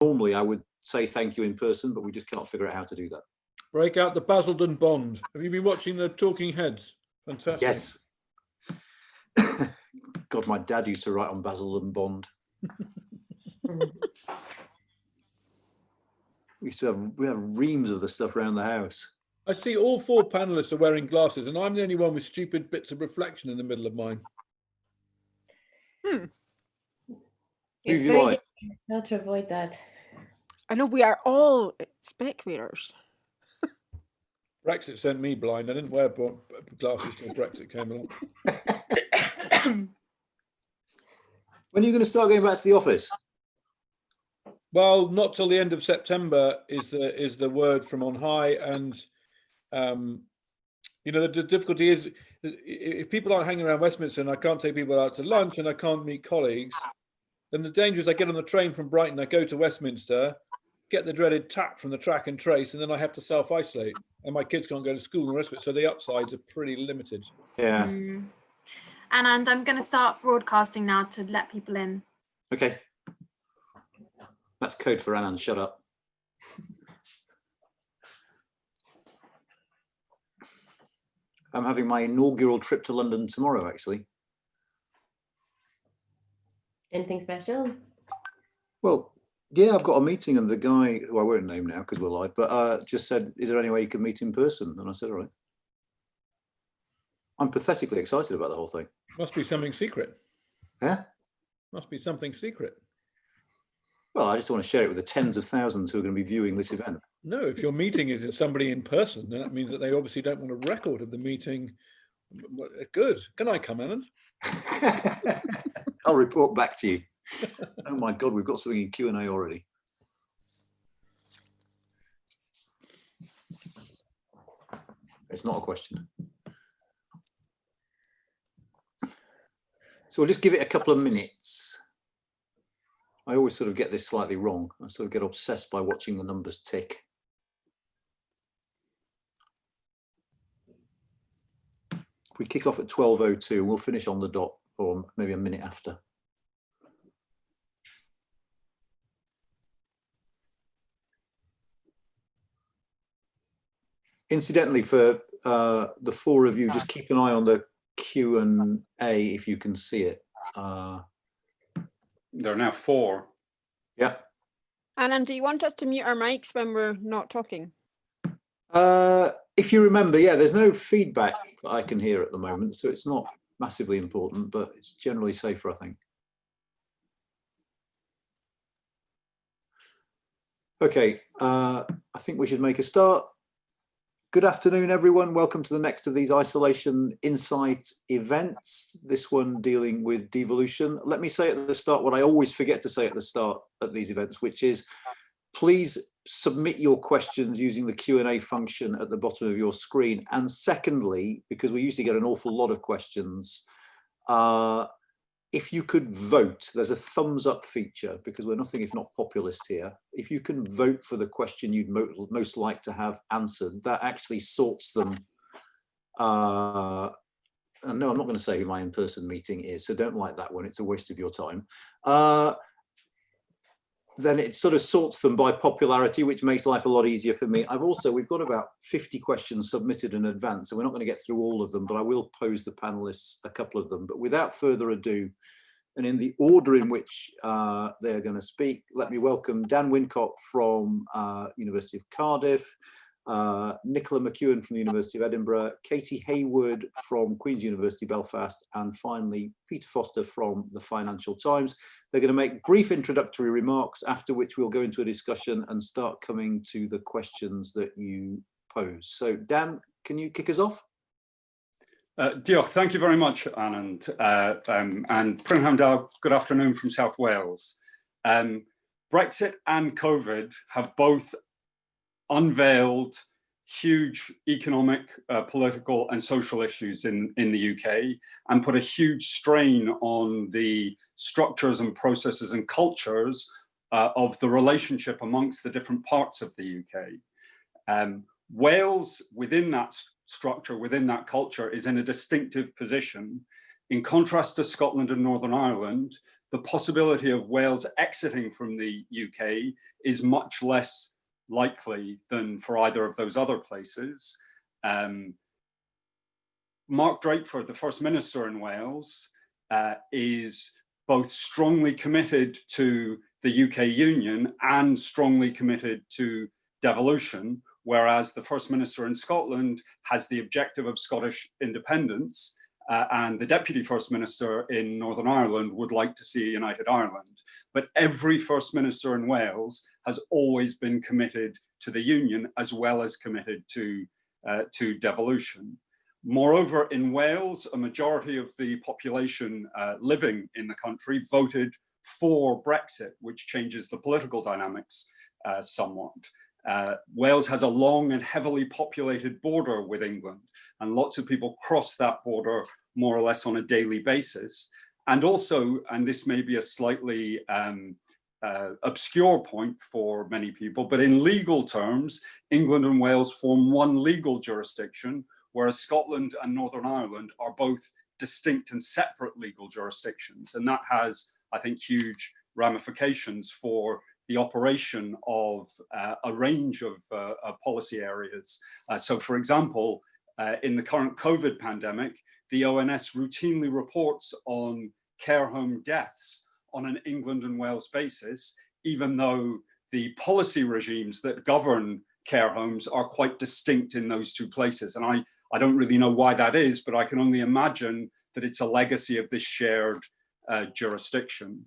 normally I would say thank you in person, but we just can't figure out how to do that. Break out the Basildon Bond. Have you been watching the Talking Heads? Fantastic. Yes. God, my dad used to write on Basildon Bond. We have reams of the stuff around the house. I see all 4 panelists are wearing glasses, and I'm the only one with stupid bits of reflection in the middle of mine. It's very difficult to avoid that. I know we are all spectators. Brexit sent me blind. I didn't wear glasses till Brexit came along. When are you going to start going back to the office? Well, not till the end of September is the word from on high, and you know, the difficulty is if people aren't hanging around Westminster and I can't take people out to lunch and I can't meet colleagues, then the danger is I get on the train from Brighton, I go to Westminster, get the dreaded tap from the track and trace, and then I have to self-isolate, and my kids can't go to school and the rest of it. So the upsides are pretty limited. Yeah. And I'm going to start broadcasting now to let people in. Okay. That's code for Anand, shut up. I'm having my inaugural trip to London tomorrow, actually. Anything special? Well, yeah, I've got a meeting, and the guy, who I won't name now because we're live, but just said, is there any way you can meet in person? And I said, all right. I'm pathetically excited about the whole thing. Must be something secret. Yeah? Must be something secret. Well, I just want to share it with the tens of thousands who are going to be viewing this event. No, if your meeting is in somebody in person, then that means that they obviously don't want a record of the meeting. Good. Can I come, Anand? I'll report back to you. Oh my God, we've got something in Q&A already. It's not a question. So we'll just give it a couple of minutes. I always sort of get this slightly wrong. I sort of get obsessed by watching the numbers tick. If we kick off at 12:02, we'll finish on the dot, or maybe a minute after. Incidentally, for the 4 of you, just keep an eye on the Q&A if you can see it. There are now 4. Yeah. Anand, do you want us to mute our mics when we're not talking? If you remember, yeah, there's no feedback that I can hear at the moment, so it's not massively important, but it's generally safer, I think. Okay, I think we should make a start. Good afternoon, everyone. Welcome to the next of these Isolation Insight events, this one dealing with devolution. Let me say at the start what I always forget to say at the start at these events, which is please submit your questions using the Q&A function at the bottom of your screen. And secondly, because we usually get an awful lot of questions, if you could vote, there's a thumbs up feature, because we're nothing if not populist here. If you can vote for the question you'd most like to have answered, that actually sorts them. And no, I'm not going to say who my in-person meeting is, so don't like that one. It's a waste of your time. Then it sort of sorts them by popularity, which makes life a lot easier for me. We've got about 50 questions submitted in advance, so we're not going to get through all of them, but I will pose the panelists a couple of them. But without further ado, and in the order in which they're going to speak, let me welcome Dan Wincott from University of Cardiff, Nicola McEwen from the University of Edinburgh, Katie Hayward from Queen's University Belfast, and finally Peter Foster from the Financial Times. They're going to make brief introductory remarks, after which we'll go into a discussion and start coming to the questions that you pose. So Dan, can you kick us off? Diolch, thank you very much, Anand. And Prynhawn Da, good afternoon from South Wales. Brexit and COVID have both unveiled huge economic, political and social issues in the UK, and put a huge strain on the structures and processes and cultures of the relationship amongst the different parts of the UK. Wales, within that structure, within that culture, is in a distinctive position. In contrast to Scotland and Northern Ireland, the possibility of Wales exiting from the UK is much less likely than for either of those other places. Mark Drakeford, the First Minister in Wales, is both strongly committed to the UK Union and strongly committed to devolution, whereas the First Minister in Scotland has the objective of Scottish independence, and the Deputy First Minister in Northern Ireland would like to see a united Ireland. But every First Minister in Wales has always been committed to the Union as well as committed to devolution. Moreover, in Wales, a majority of the population living in the country voted for Brexit, which changes the political dynamics somewhat. Wales has a long and heavily populated border with England, and lots of people cross that border more or less on a daily basis. And also, and this may be a slightly obscure point for many people, but in legal terms, England and Wales form one legal jurisdiction, whereas Scotland and Northern Ireland are both distinct and separate legal jurisdictions. And that has, I think, huge ramifications for the operation of a range of policy areas. So for example, in the current COVID pandemic, the ONS routinely reports on care home deaths on an England and Wales basis, even though the policy regimes that govern care homes are quite distinct in those two places. And I don't really know why that is, but I can only imagine that it's a legacy of this shared jurisdiction.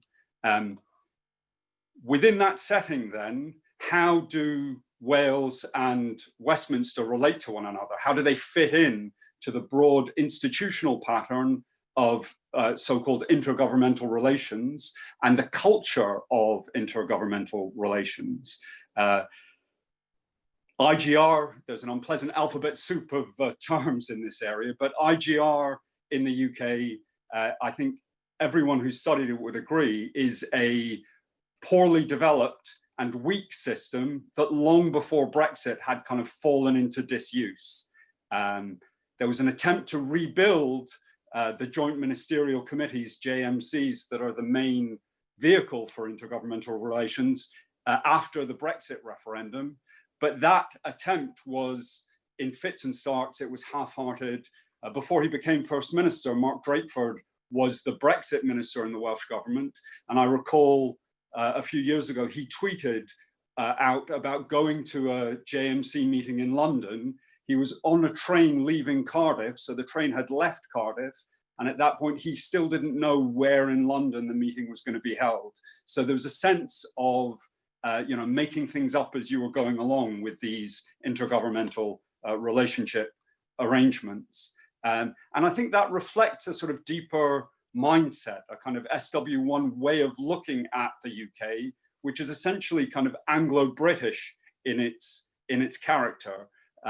Within that setting then, how do Wales and Westminster relate to one another? How do they fit in to the broad institutional pattern of so-called intergovernmental relations and the culture of intergovernmental relations? IGR, there's an unpleasant alphabet soup of terms in this area, but IGR in the UK, I think everyone who's studied it would agree, is a poorly developed and weak system that long before Brexit had kind of fallen into disuse. There was an attempt to rebuild the joint ministerial committees, JMCs, that are the main vehicle for intergovernmental relations after the Brexit referendum. But that attempt was in fits and starts. It was half-hearted. Before he became First Minister, Mark Drakeford was the Brexit minister in the Welsh government. And I recall a few years ago, he tweeted out about going to a JMC meeting in London. He was on a train leaving Cardiff, so the train had left Cardiff. And at that point, he still didn't know where in London the meeting was going to be held. So there was a sense of making things up as you were going along with these intergovernmental relationship arrangements. And I think that reflects a sort of deeper mindset, a kind of SW1 way of looking at the UK, which is essentially kind of Anglo-British in its character.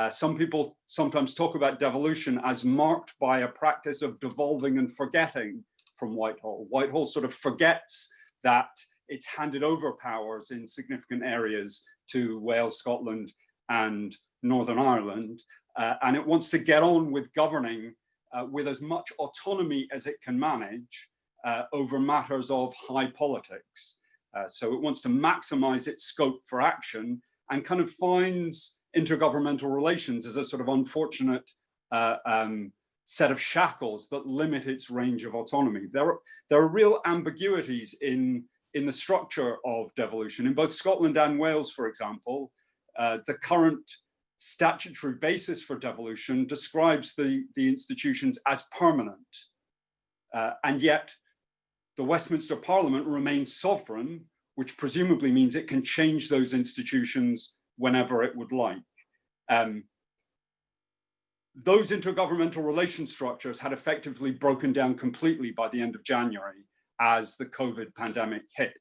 Some people sometimes talk about devolution as marked by a practice of devolving and forgetting from Whitehall. Whitehall sort of forgets that it's handed over powers in significant areas to Wales, Scotland, and Northern Ireland, and it wants to get on with governing with as much autonomy as it can manage over matters of high politics. So it wants to maximize its scope for action and kind of finds intergovernmental relations as a sort of unfortunate set of shackles that limit its range of autonomy. There are real ambiguities in the structure of devolution. In both Scotland and Wales, for example, the current statutory basis for devolution describes the institutions as permanent. And yet the Westminster Parliament remains sovereign, which presumably means it can change those institutions whenever it would like. Those intergovernmental relation structures had effectively broken down completely by the end of January as the COVID pandemic hit.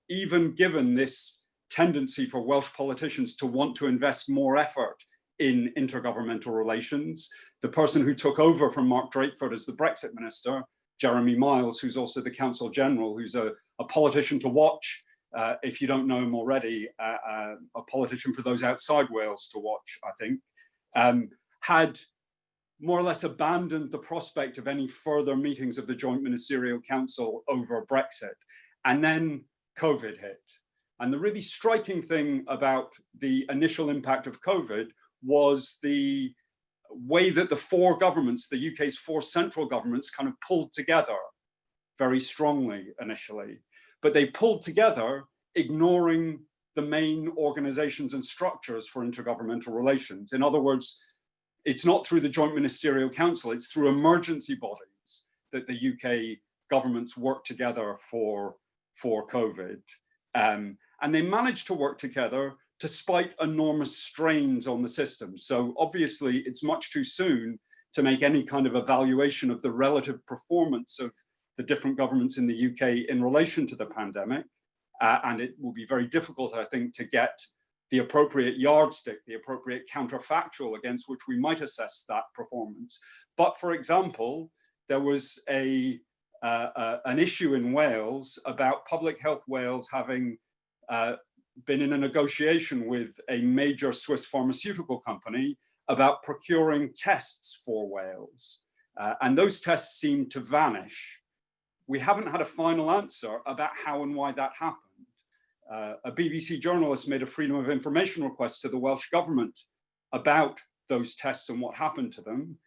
Even given this tendency for Welsh politicians to want to invest more effort in intergovernmental relations, the person who took over from Mark Drakeford as the Brexit minister, Jeremy Miles, who's also the Counsel General, who's a politician to watch, if you don't know him already, a politician for those outside Wales to watch, I think, had more or less abandoned the prospect of any further meetings of the Joint Ministerial Council over Brexit. And then COVID hit. And the really striking thing about the initial impact of COVID was the way that the four governments, the UK's four central governments, kind of pulled together very strongly initially. But they pulled together, ignoring the main organizations and structures for intergovernmental relations. In other words, it's not through the Joint Ministerial Council, it's through emergency bodies that the UK governments work together for COVID. And they managed to work together despite enormous strains on the system. So obviously it's much too soon to make any kind of evaluation of the relative performance of the different governments in the UK in relation to the pandemic. And it will be very difficult, I think, to get the appropriate yardstick, the appropriate counterfactual against which we might assess that performance. But for example, there was an issue in Wales about Public Health Wales having been in a negotiation with a major Swiss pharmaceutical company about procuring tests for Wales. And those tests seemed to vanish. We haven't had a final answer about how and why that happened. A BBC journalist made a Freedom of Information request to the Welsh government about those tests and what happened to them.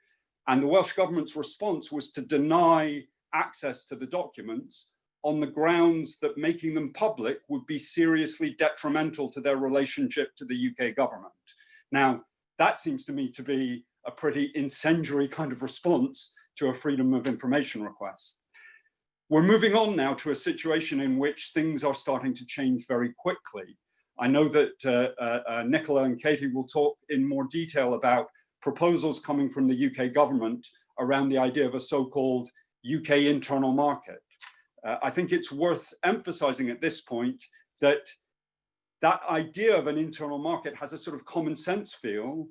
And the Welsh government's response was to deny access to the documents on the grounds that making them public would be seriously detrimental to their relationship to the UK government. Now, that seems to me to be a pretty incendiary kind of response to a Freedom of Information request. We're moving on now to a situation in which things are starting to change very quickly. I know that Nicola and Katie will talk in more detail about proposals coming from the UK government around the idea of a so-called UK internal market. I think it's worth emphasizing at this point that that idea of an internal market has a sort of common sense feel,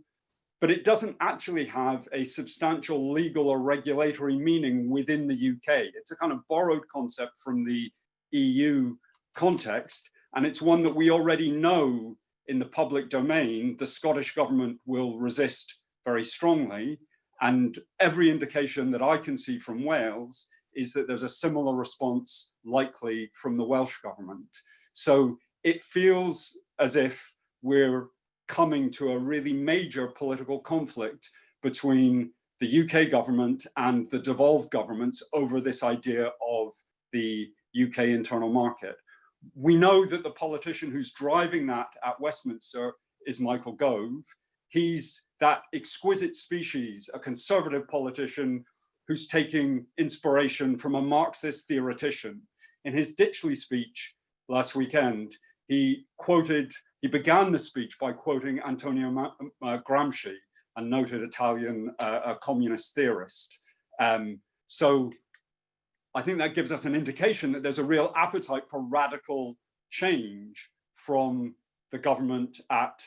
but it doesn't actually have a substantial legal or regulatory meaning within the UK. It's a kind of borrowed concept from the EU context, and it's one that we already know in the public domain the Scottish government will resist very strongly, and every indication that I can see from Wales is that there's a similar response likely from the Welsh government. So it feels as if we're coming to a really major political conflict between the UK government and the devolved governments over this idea of the UK internal market. We know that the politician who's driving that at Westminster is Michael Gove. He's that exquisite species, a conservative politician who's taking inspiration from a Marxist theoretician. In his Ditchley speech last weekend, he began the speech by quoting Antonio Gramsci, a noted Italian communist theorist. So I think that gives us an indication that there's a real appetite for radical change from the government at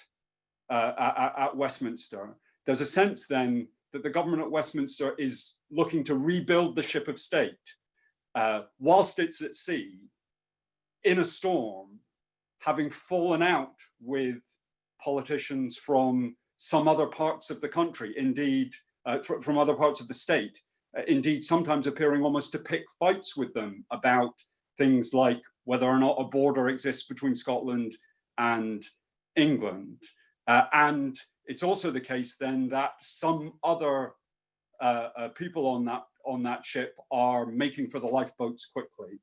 Westminster. There's a sense then that the government at Westminster is looking to rebuild the ship of state whilst it's at sea, in a storm, having fallen out with politicians from some other parts of the country, indeed, from other parts of the state, indeed, sometimes appearing almost to pick fights with them about things like whether or not a border exists between Scotland and England. And it's also the case then that some other people on that ship are making for the lifeboats quickly.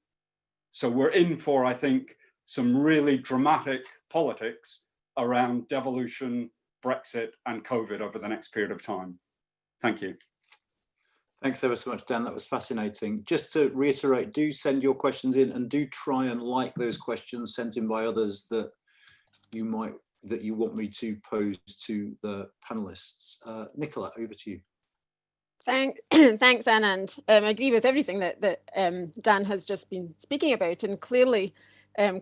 So we're in for, I think, some really dramatic politics around devolution, Brexit, and COVID over the next period of time. Thank you. Thanks ever so much, Dan. That was fascinating. Just to reiterate, do send your questions in, and do try and like those questions sent in by others that you want me to pose to the panelists. Nicola, over to you. Thanks, Anand. I agree with everything that Dan has just been speaking about, and clearly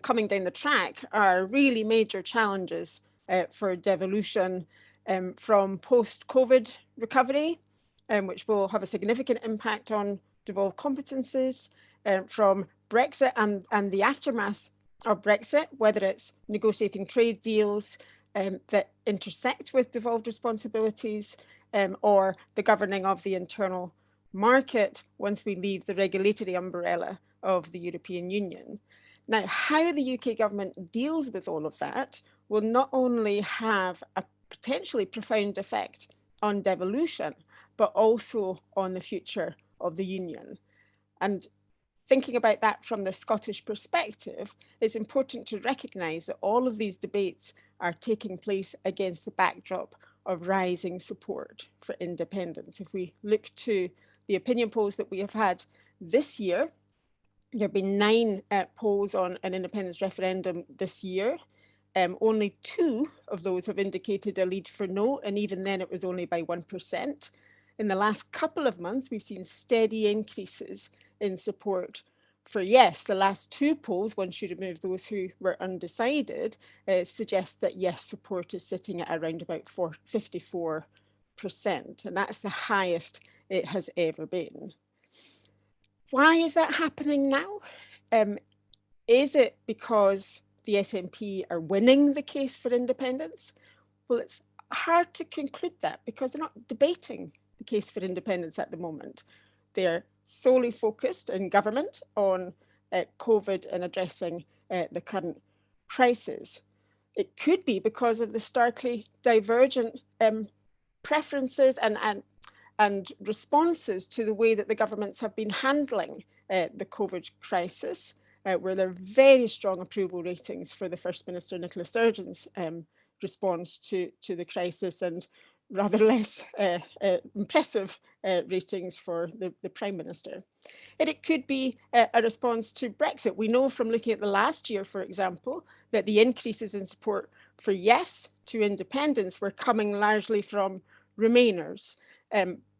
coming down the track are really major challenges for devolution from post-COVID recovery, which will have a significant impact on devolved competences, from Brexit and the aftermath of Brexit, whether it's negotiating trade deals that intersect with devolved responsibilities, or the governing of the internal market once we leave the regulatory umbrella of the European Union. Now, how the UK government deals with all of that will not only have a potentially profound effect on devolution, but also on the future of the Union. And thinking about that from the Scottish perspective, it's important to recognise that all of these debates are taking place against the backdrop of rising support for independence. If we look to the opinion polls that we have had this year, there have been 9 polls on an independence referendum this year. Only 2 of those have indicated a lead for no, and even then it was only by 1%. In the last couple of months, we've seen steady increases in support for yes. The last 2 polls, one should remove those who were undecided, suggest that yes, support is sitting at around about 54%, and that's the highest it has ever been. Why is that happening now? Is it because the SNP are winning the case for independence? Well, it's hard to conclude that because they're not debating the case for independence at the moment. They're solely focused in government on COVID and addressing the current crisis. It could be because of the starkly divergent preferences and responses to the way that the governments have been handling the COVID crisis, where there are very strong approval ratings for the First Minister Nicola Sturgeon's response to the crisis, and rather less impressive ratings for the Prime Minister. And it could be a response to Brexit. We know from looking at the last year, for example, that the increases in support for yes to independence were coming largely from Remainers.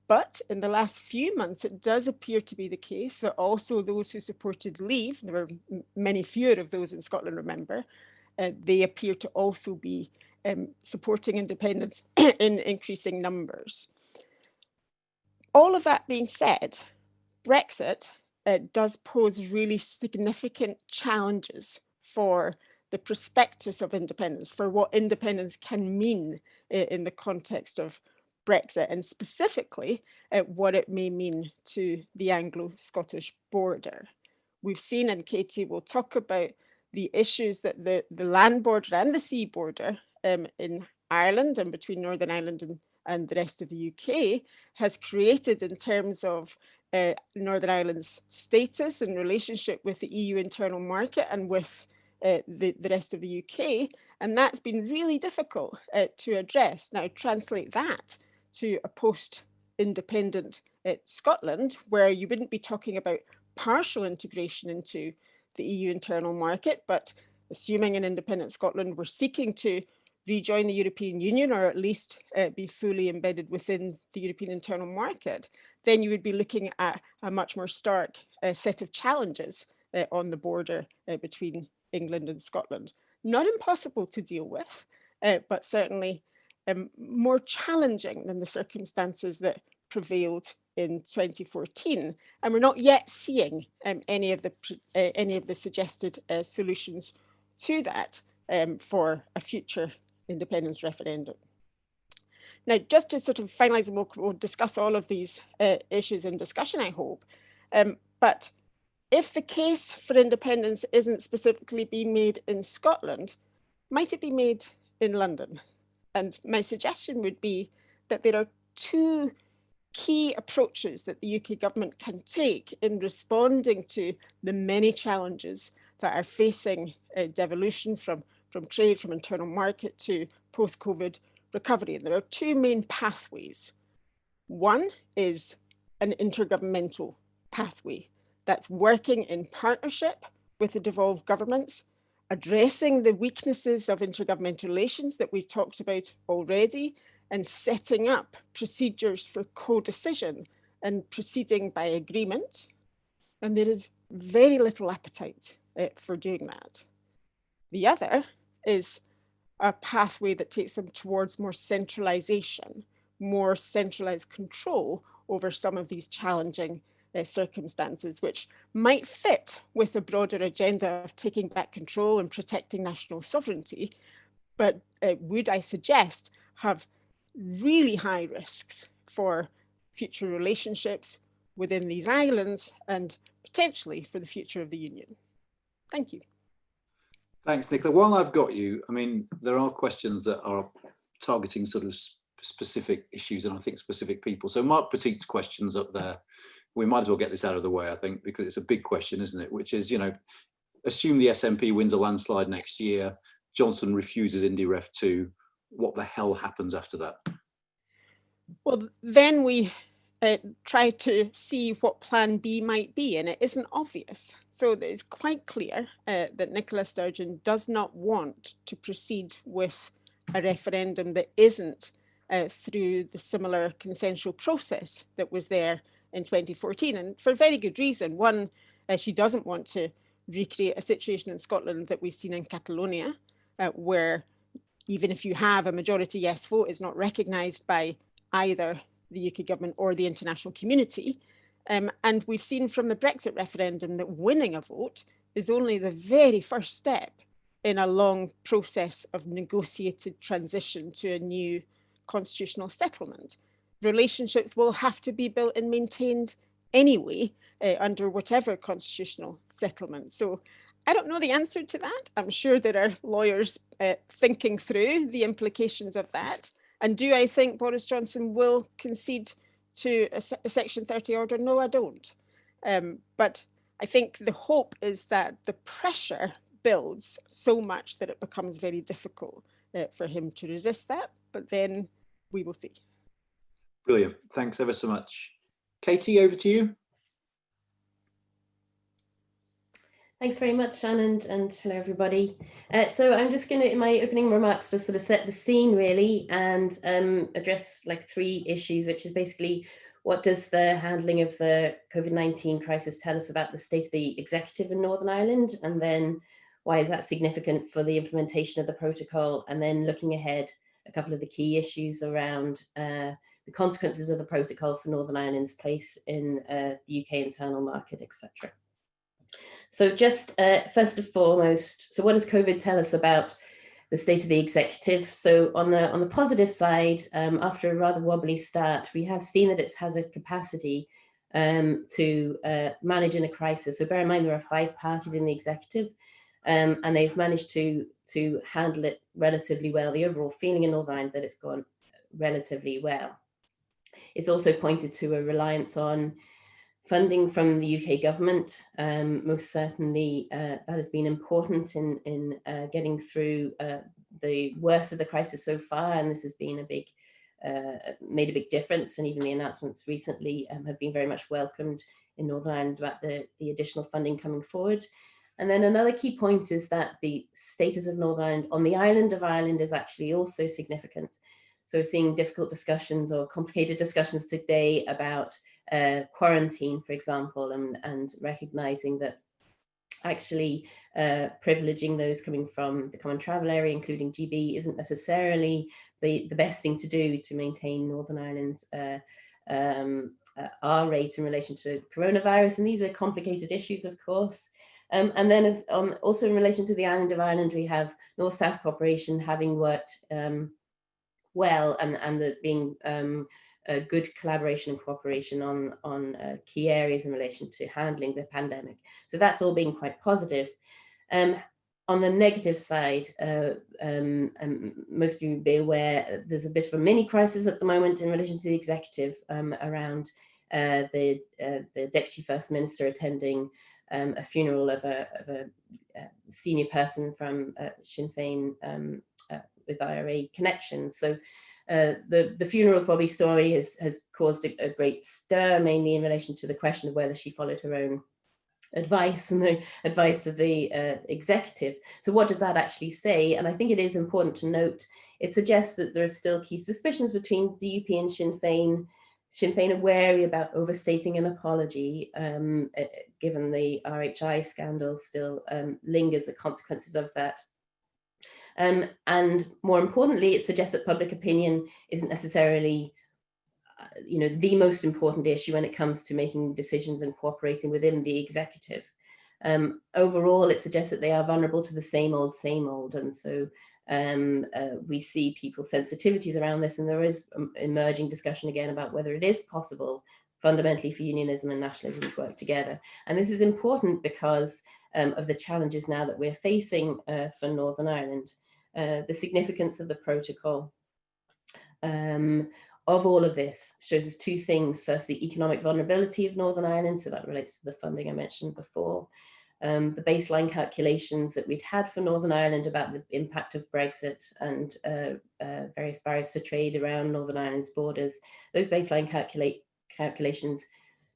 But in the last few months, it does appear to be the case that also those who supported leave, there were many fewer of those in Scotland, remember, they appear to also be supporting independence in increasing numbers. All of that being said, Brexit does pose really significant challenges for the prospectus of independence, for what independence can mean in the context of Brexit, and specifically what it may mean to the Anglo-Scottish border. We've seen, and Katie will talk about, the issues that the land border and the sea border in Ireland and between Northern Ireland and the rest of the UK has created in terms of Northern Ireland's status and relationship with the EU internal market and with the rest of the UK. And that's been really difficult to address. Now, translate that to a post-independent Scotland, where you wouldn't be talking about partial integration into the EU internal market, but assuming an independent Scotland were seeking to rejoin the European Union, or at least be fully embedded within the European internal market, then you would be looking at a much more stark set of challenges on the border between England and Scotland. Not impossible to deal with, but certainly more challenging than the circumstances that prevailed in 2014, and we're not yet seeing any of the suggested solutions to that for a future independence referendum. Now, just to sort of finalise, and we'll discuss all of these issues in discussion, I hope. But if the case for independence isn't specifically being made in Scotland, might it be made in London? And my suggestion would be that there are 2 key approaches that the UK government can take in responding to the many challenges that are facing devolution from trade, from internal market to post-COVID recovery. And there are 2 main pathways. One is an intergovernmental pathway that's working in partnership with the devolved governments, addressing the weaknesses of intergovernmental relations that we've talked about already, and setting up procedures for co-decision and proceeding by agreement. And there is very little appetite for doing that. The other is a pathway that takes them towards more centralisation, more centralised control over some of these challenging circumstances, which might fit with a broader agenda of taking back control and protecting national sovereignty, but would, I suggest, have really high risks for future relationships within these islands and potentially for the future of the Union. Thank you. Thanks, Nicola. While I've got you, I mean, there are questions that are targeting sort of specific issues and I think specific people. So Mark Petit's question's up there. We might as well get this out of the way, I think, because it's a big question, isn't it? Which is, you know, assume the SNP wins a landslide next year, Johnson refuses IndyRef 2, what the hell happens after that? Well, then we try to see what plan B might be, and it isn't obvious. So it's quite clear that Nicola Sturgeon does not want to proceed with a referendum that isn't through the similar consensual process that was there in 2014, and for very good reason. One, she doesn't want to recreate a situation in Scotland that we've seen in Catalonia, where even if you have a majority yes vote, it's not recognised by either the UK government or the international community. And we've seen from the Brexit referendum that winning a vote is only the very first step in a long process of negotiated transition to a new constitutional settlement. Relationships will have to be built and maintained anyway under whatever constitutional settlement. So I don't know the answer to that. I'm sure there are lawyers thinking through the implications of that. And do I think Boris Johnson will concede to a Section 30 order? No, I don't. But I think the hope is that the pressure builds so much that it becomes very difficult for him to resist that. But then we will see. Brilliant. Thanks ever so much. Katie, over to you. Thanks very much, Shannon, and hello, everybody. So I'm just going to, in my opening remarks, just sort of set the scene, really, and address like 3 issues, which is basically, what does the handling of the COVID-19 crisis tell us about the state of the executive in Northern Ireland? And then why is that significant for the implementation of the protocol? And then looking ahead, a couple of the key issues around the consequences of the protocol for Northern Ireland's place in the UK internal market, etc. So just first and foremost, so what does COVID tell us about the state of the executive? So on the positive side, after a rather wobbly start, we have seen that it has a capacity to manage in a crisis. So bear in mind, there are 5 parties in the executive, and they've managed to handle it relatively well. The overall feeling in Northern Ireland that it's gone relatively well. It's also pointed to a reliance on funding from the UK government. Most certainly that has been important in getting through the worst of the crisis so far, and this has been a big, made a big difference, and even the announcements recently have been very much welcomed in Northern Ireland about the additional funding coming forward. And then another key point is that the status of Northern Ireland on the island of Ireland is actually also significant. So we're seeing difficult discussions or complicated discussions today about quarantine, for example, and recognizing that actually privileging those coming from the common travel area, including GB, isn't necessarily the best thing to do to maintain Northern Ireland's R rate in relation to coronavirus. And these are complicated issues, of course. And then also in relation to the island of Ireland, we have North-South cooperation having worked well, and there being a good collaboration and cooperation on key areas in relation to handling the pandemic. So that's all been quite positive. On the negative side, most of you will be aware, there's a bit of a mini crisis at the moment in relation to the executive around the Deputy First Minister attending a funeral of a senior person from Sinn Féin with IRA connections. So the funeral probably story has caused a great stir, mainly in relation to the question of whether she followed her own advice and the advice of the executive. So what does that actually say? And I think it is important to note, it suggests that there are still key suspicions between DUP and Sinn Féin. Sinn Féin are wary about overstating an apology, given the RHI scandal still lingers, the consequences of that. And more importantly, it suggests that public opinion isn't necessarily the most important issue when it comes to making decisions and cooperating within the executive. Overall, it suggests that they are vulnerable to the same old, and so We see people's sensitivities around this, and there is emerging discussion again about whether it is possible fundamentally for unionism and nationalism to work together. And this is important because of the challenges now that we're facing for Northern Ireland. The significance of the protocol of all of this shows us two things. First, the economic vulnerability of Northern Ireland, so that relates to the funding I mentioned before. The baseline calculations that we'd had for Northern Ireland about the impact of Brexit and various barriers to trade around Northern Ireland's borders, those baseline calculations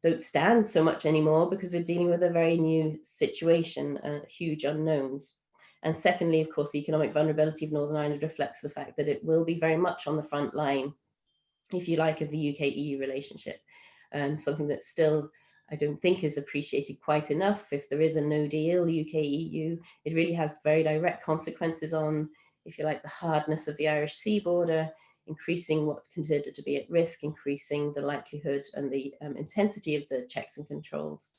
don't stand so much anymore because we're dealing with a very new situation, huge unknowns. And secondly, of course, the economic vulnerability of Northern Ireland reflects the fact that it will be very much on the front line, if you like, of the UK-EU relationship, something that still I don't think is appreciated quite enough. If there is a no deal, UK-EU, it really has very direct consequences on, if you like, the hardness of the Irish sea border, increasing what's considered to be at risk, increasing the likelihood and the intensity of the checks and controls.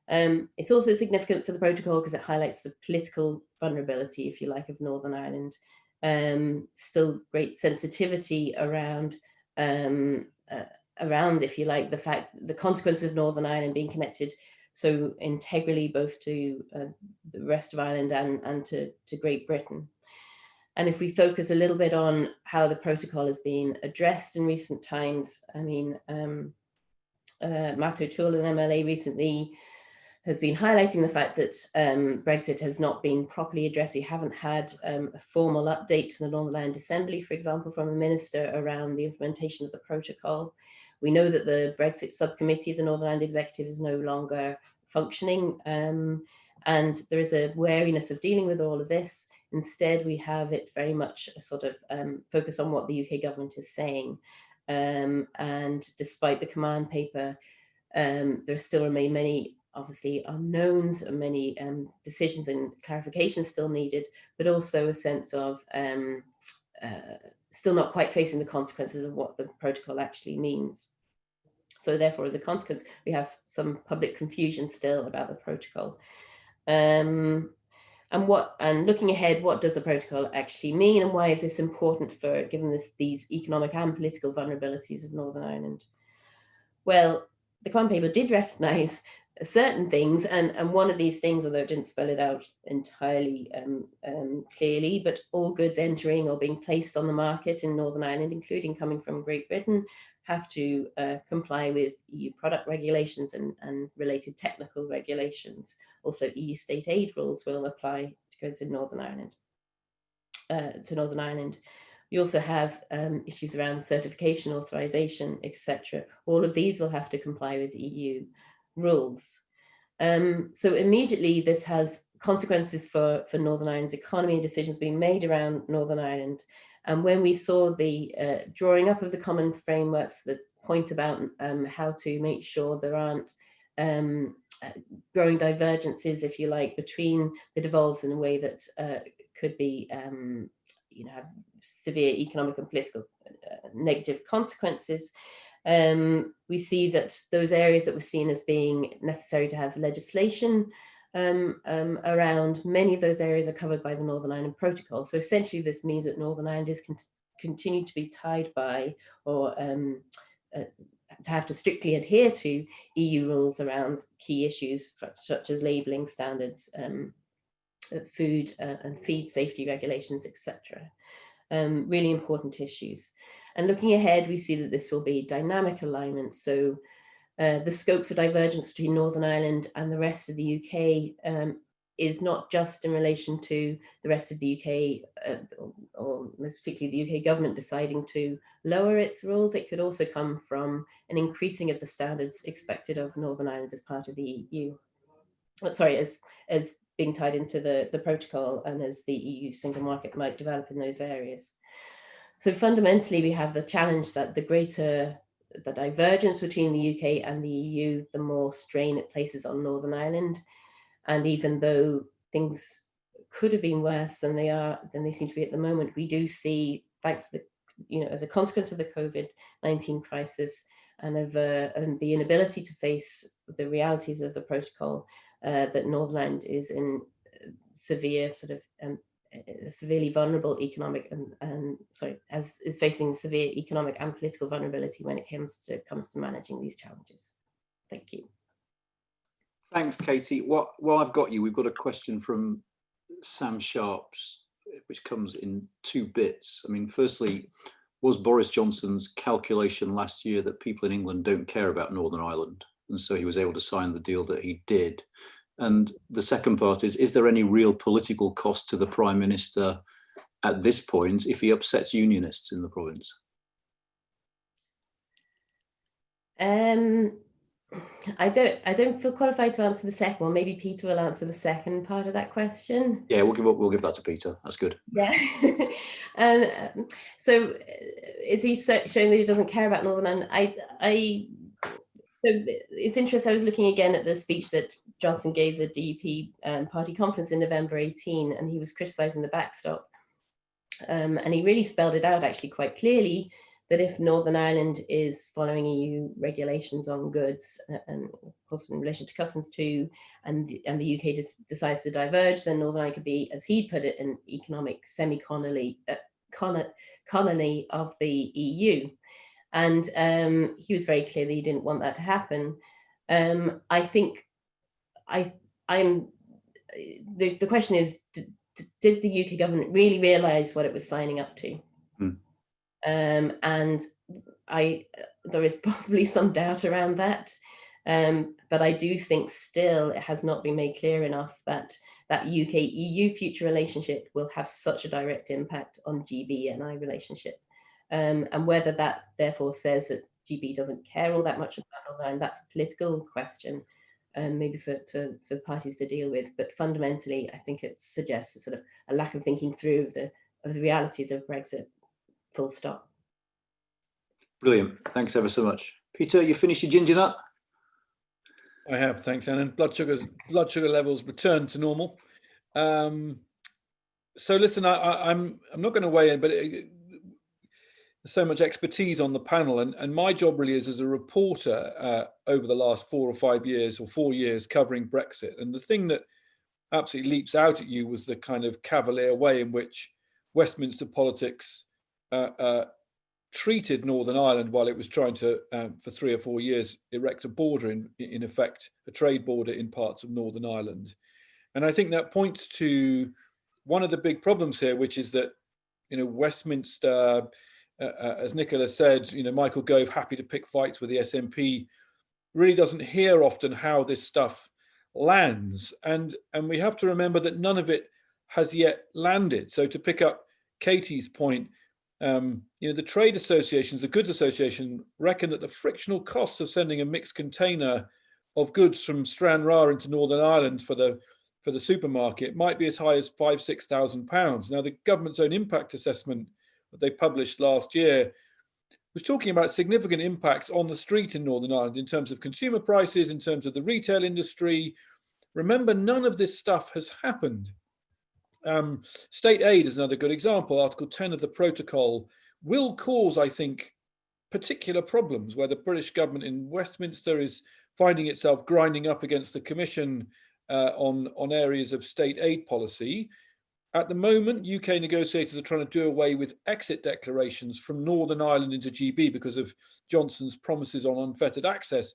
It's also significant for the protocol because it highlights the political vulnerability, if you like, of Northern Ireland. Still great sensitivity around, if you like, the consequences of Northern Ireland being connected so integrally both to the rest of Ireland and to Great Britain. And if we focus a little bit on how the protocol has been addressed in recent times, I mean, Matt O'Toole, an MLA, recently has been highlighting the fact that Brexit has not been properly addressed. We haven't had a formal update to the Northern Ireland Assembly, for example, from a minister around the implementation of the protocol. We know that the Brexit subcommittee of the Northern Ireland Executive is no longer functioning, and there is a wariness of dealing with all of this. Instead, we have it very much a sort of focus on what the UK government is saying. And despite the command paper, there still remain many, obviously, unknowns and many decisions and clarifications still needed, but also a sense of still not quite facing the consequences of what the protocol actually means. So therefore, as a consequence, we have some public confusion still about the protocol. And looking ahead, what does the protocol actually mean, and why is this important for, given these economic and political vulnerabilities of Northern Ireland? Well, the command paper did recognise certain things, and one of these things, although it didn't spell it out entirely clearly, but all goods entering or being placed on the market in Northern Ireland, including coming from Great Britain, have to comply with EU product regulations and related technical regulations. Also, EU state aid rules will apply to goods in Northern Ireland. We also have issues around certification, authorization, etc. All of these will have to comply with EU rules. So immediately this has consequences for Northern Ireland's economy and decisions being made around Northern Ireland. And when we saw the drawing up of the common frameworks that point about how to make sure there aren't growing divergences, if you like, between the devolves in a way that could be, have severe economic and political negative consequences, we see that those areas that were seen as being necessary to have legislation around, many of those areas are covered by the Northern Ireland Protocol. So essentially this means that Northern Ireland is continue to be tied by, or to have to strictly adhere to EU rules around key issues such as labelling standards, food and feed safety regulations, etc. Really important issues. And looking ahead, we see that this will be dynamic alignment. So the scope for divergence between Northern Ireland and the rest of the UK is not just in relation to the rest of the UK, or particularly the UK government deciding to lower its rules. It could also come from an increasing of the standards expected of Northern Ireland as part of the EU. As being tied into the protocol and as the EU single market might develop in those areas. So fundamentally, we have the challenge that the greater the divergence between the UK and the EU, the more strain it places on Northern Ireland. And even though things could have been worse than they seem to be at the moment, we do see, thanks to as a consequence of the COVID-19 crisis and of the inability to face the realities of the protocol, that Northern Ireland is in severe sort of severely vulnerable economic is facing severe economic and political vulnerability when it comes to managing these challenges. Thank you. Thanks, Katie. While I've got you, we've got a question from Sam Sharps, which comes in two bits. I mean, firstly, was Boris Johnson's calculation last year that people in England don't care about Northern Ireland, and so he was able to sign the deal that he did? And the second part is there any real political cost to the Prime Minister at this point if he upsets unionists in the province? I don't feel qualified to answer the second one. Maybe Peter will answer the second part of that question. Yeah, we'll give that to Peter. That's good. Yeah. So is he showing that he doesn't care about Northern Ireland? So it's interesting. I was looking again at the speech that Johnson gave the DUP party conference in November 18, and he was criticising the backstop. And he really spelled it out actually quite clearly that if Northern Ireland is following EU regulations on goods, and of course in relation to customs too, and the UK decides to diverge, then Northern Ireland could be, as he put it, an economic semi-colony of the EU. And he was very clear that he didn't want that to happen. I think the question is, did the UK government really realise what it was signing up to? And there is possibly some doubt around that, but I do think still it has not been made clear enough that that UK-EU future relationship will have such a direct impact on GB-NI relationship. And whether that therefore says that GB doesn't care all that much about Northern Ireland, that's a political question, maybe for the parties to deal with. But fundamentally, I think it suggests a sort of a lack of thinking through of the realities of Brexit. Full stop. Brilliant. Thanks ever so much. Peter, you finished your ginger nut? I have, thanks, Annan. Blood sugar levels returned to normal. So listen, I'm not going to weigh in, but there's so much expertise on the panel, and my job really is as a reporter over the last 4 or 5 years, or 4 years, covering Brexit. And the thing that absolutely leaps out at you was the kind of cavalier way in which Westminster politics treated Northern Ireland while it was trying to, for 3 or 4 years, erect a border, in effect, a trade border in parts of Northern Ireland. And I think that points to one of the big problems here, which is that, Westminster, as Nicola said, Michael Gove, happy to pick fights with the SNP, really doesn't hear often how this stuff lands. And we have to remember that none of it has yet landed. So to pick up Katie's point, the trade associations, the goods association, reckon that the frictional costs of sending a mixed container of goods from Stranraer into Northern Ireland for the supermarket might be as high as £5,000–6,000. Now, the government's own impact assessment that they published last year was talking about significant impacts on the street in Northern Ireland in terms of consumer prices, in terms of the retail industry. Remember, none of this stuff has happened. State aid is another good example. Article 10 of the protocol will cause, I think, particular problems where the British government in Westminster is finding itself grinding up against the Commission on areas of state aid policy. At the moment, UK negotiators are trying to do away with exit declarations from Northern Ireland into GB because of Johnson's promises on unfettered access.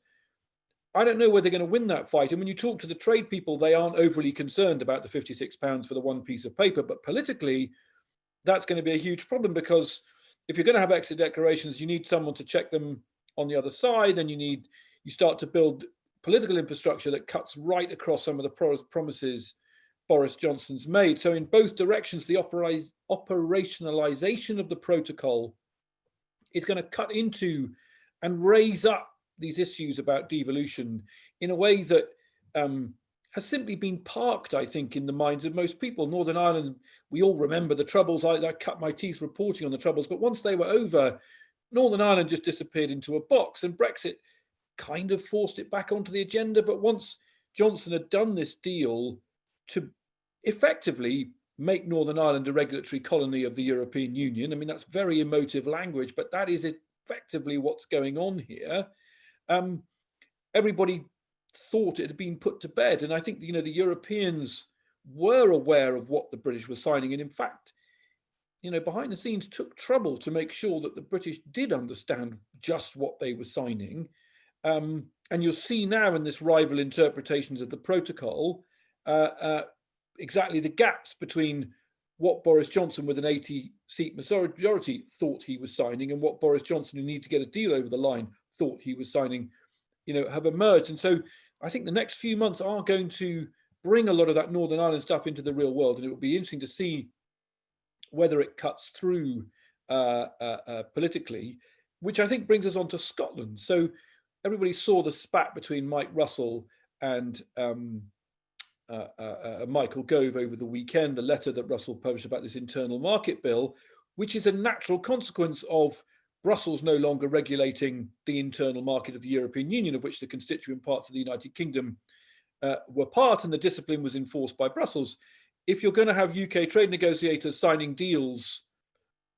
I don't know whether they're going to win that fight. And when you talk to the trade people, they aren't overly concerned about the £56 for the one piece of paper. But politically, that's going to be a huge problem, because if you're going to have exit declarations, you need someone to check them on the other side. And you start to build political infrastructure that cuts right across some of the promises Boris Johnson's made. So in both directions, the operationalization of the protocol is going to cut into and raise up these issues about devolution in a way that has simply been parked, I think, in the minds of most people. Northern Ireland, we all remember the Troubles. I cut my teeth reporting on the Troubles, but once they were over, Northern Ireland just disappeared into a box, and Brexit kind of forced it back onto the agenda. But once Johnson had done this deal to effectively make Northern Ireland a regulatory colony of the European Union, I mean, that's very emotive language, but that is effectively what's going on here. Everybody thought it had been put to bed. And I think, the Europeans were aware of what the British were signing, and in fact, you know, behind the scenes took trouble to make sure that the British did understand just what they were signing. And you'll see now in this rival interpretations of the protocol, exactly the gaps between what Boris Johnson with an 80-seat majority thought he was signing and what Boris Johnson, who needed to get a deal over the line, thought he was signing, you know, have emerged. And so I think the next few months are going to bring a lot of that Northern Ireland stuff into the real world. And it will be interesting to see whether it cuts through politically, which I think brings us on to Scotland. So everybody saw the spat between Mike Russell and Michael Gove over the weekend, the letter that Russell published about this internal market bill, which is a natural consequence of Brussels no longer regulating the internal market of the European Union, of which the constituent parts of the United Kingdom were part, and the discipline was enforced by Brussels. If you're going to have UK trade negotiators signing deals,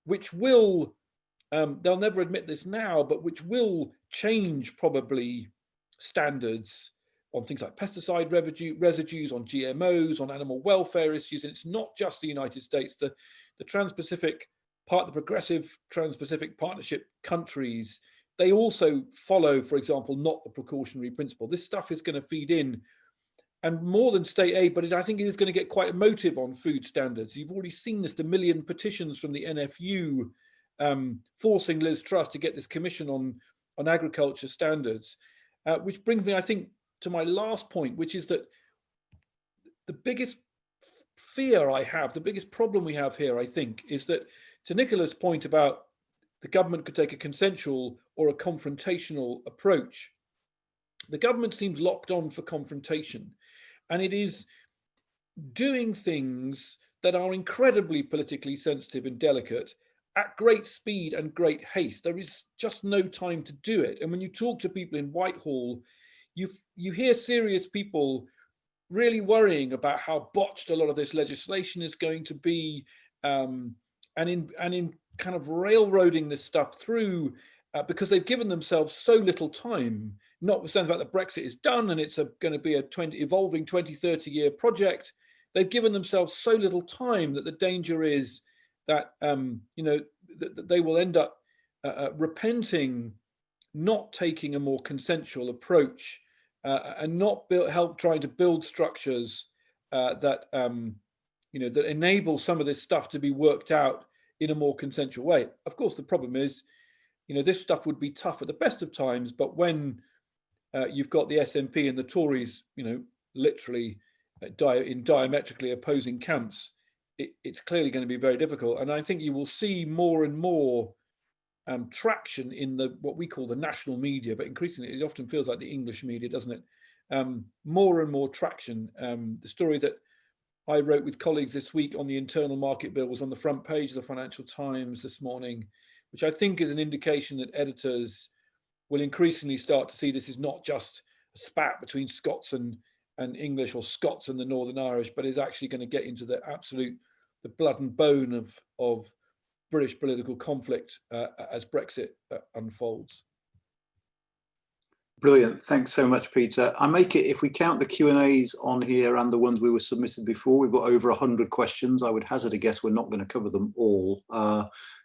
which will, they'll never admit this now, but which will change probably standards on things like pesticide residues, on GMOs, on animal welfare issues. And it's not just the United States, the Trans-Pacific part, the progressive Trans-Pacific Partnership countries, they also follow, for example, not the precautionary principle. This stuff is going to feed in, and more than state aid, but I think it is going to get quite emotive on food standards. You've already seen this, the million petitions from the NFU forcing Liz Truss to get this commission on agriculture standards, which brings me, I think, to my last point, which is that the biggest fear I have, the biggest problem we have here, I think, is that, to Nicola's point about the government could take a consensual or a confrontational approach, the government seems locked on for confrontation. And it is doing things that are incredibly politically sensitive and delicate at great speed and great haste. There is just no time to do it. And when you talk to people in Whitehall, you hear serious people really worrying about how botched a lot of this legislation is going to be, and in kind of railroading this stuff through, because they've given themselves so little time, notwithstanding the fact that Brexit is done and it's going to be a evolving 20, 30-year project. They've given themselves so little time that the danger is that that they will end up repenting, not taking a more consensual approach, and not help trying to build structures that that enable some of this stuff to be worked out in a more consensual way. Of course, the problem is, this stuff would be tough at the best of times, but when you've got the SNP and the Tories, literally in diametrically opposing camps, it's clearly going to be very difficult. And I think you will see more and more traction in what we call the national media, but increasingly it often feels like the English media, doesn't it? More and more traction. The story that I wrote with colleagues this week on the internal market bill was on the front page of the Financial Times this morning, which I think is an indication that editors will increasingly start to see this is not just a spat between Scots and English, or Scots and the Northern Irish, but is actually going to get into the blood and bone of British political conflict as Brexit unfolds. Brilliant. Thanks so much, Peter. I make it, if we count the Q&As on here and the ones we were submitted before, we've got over 100 questions. I would hazard a guess we're not going to cover them all.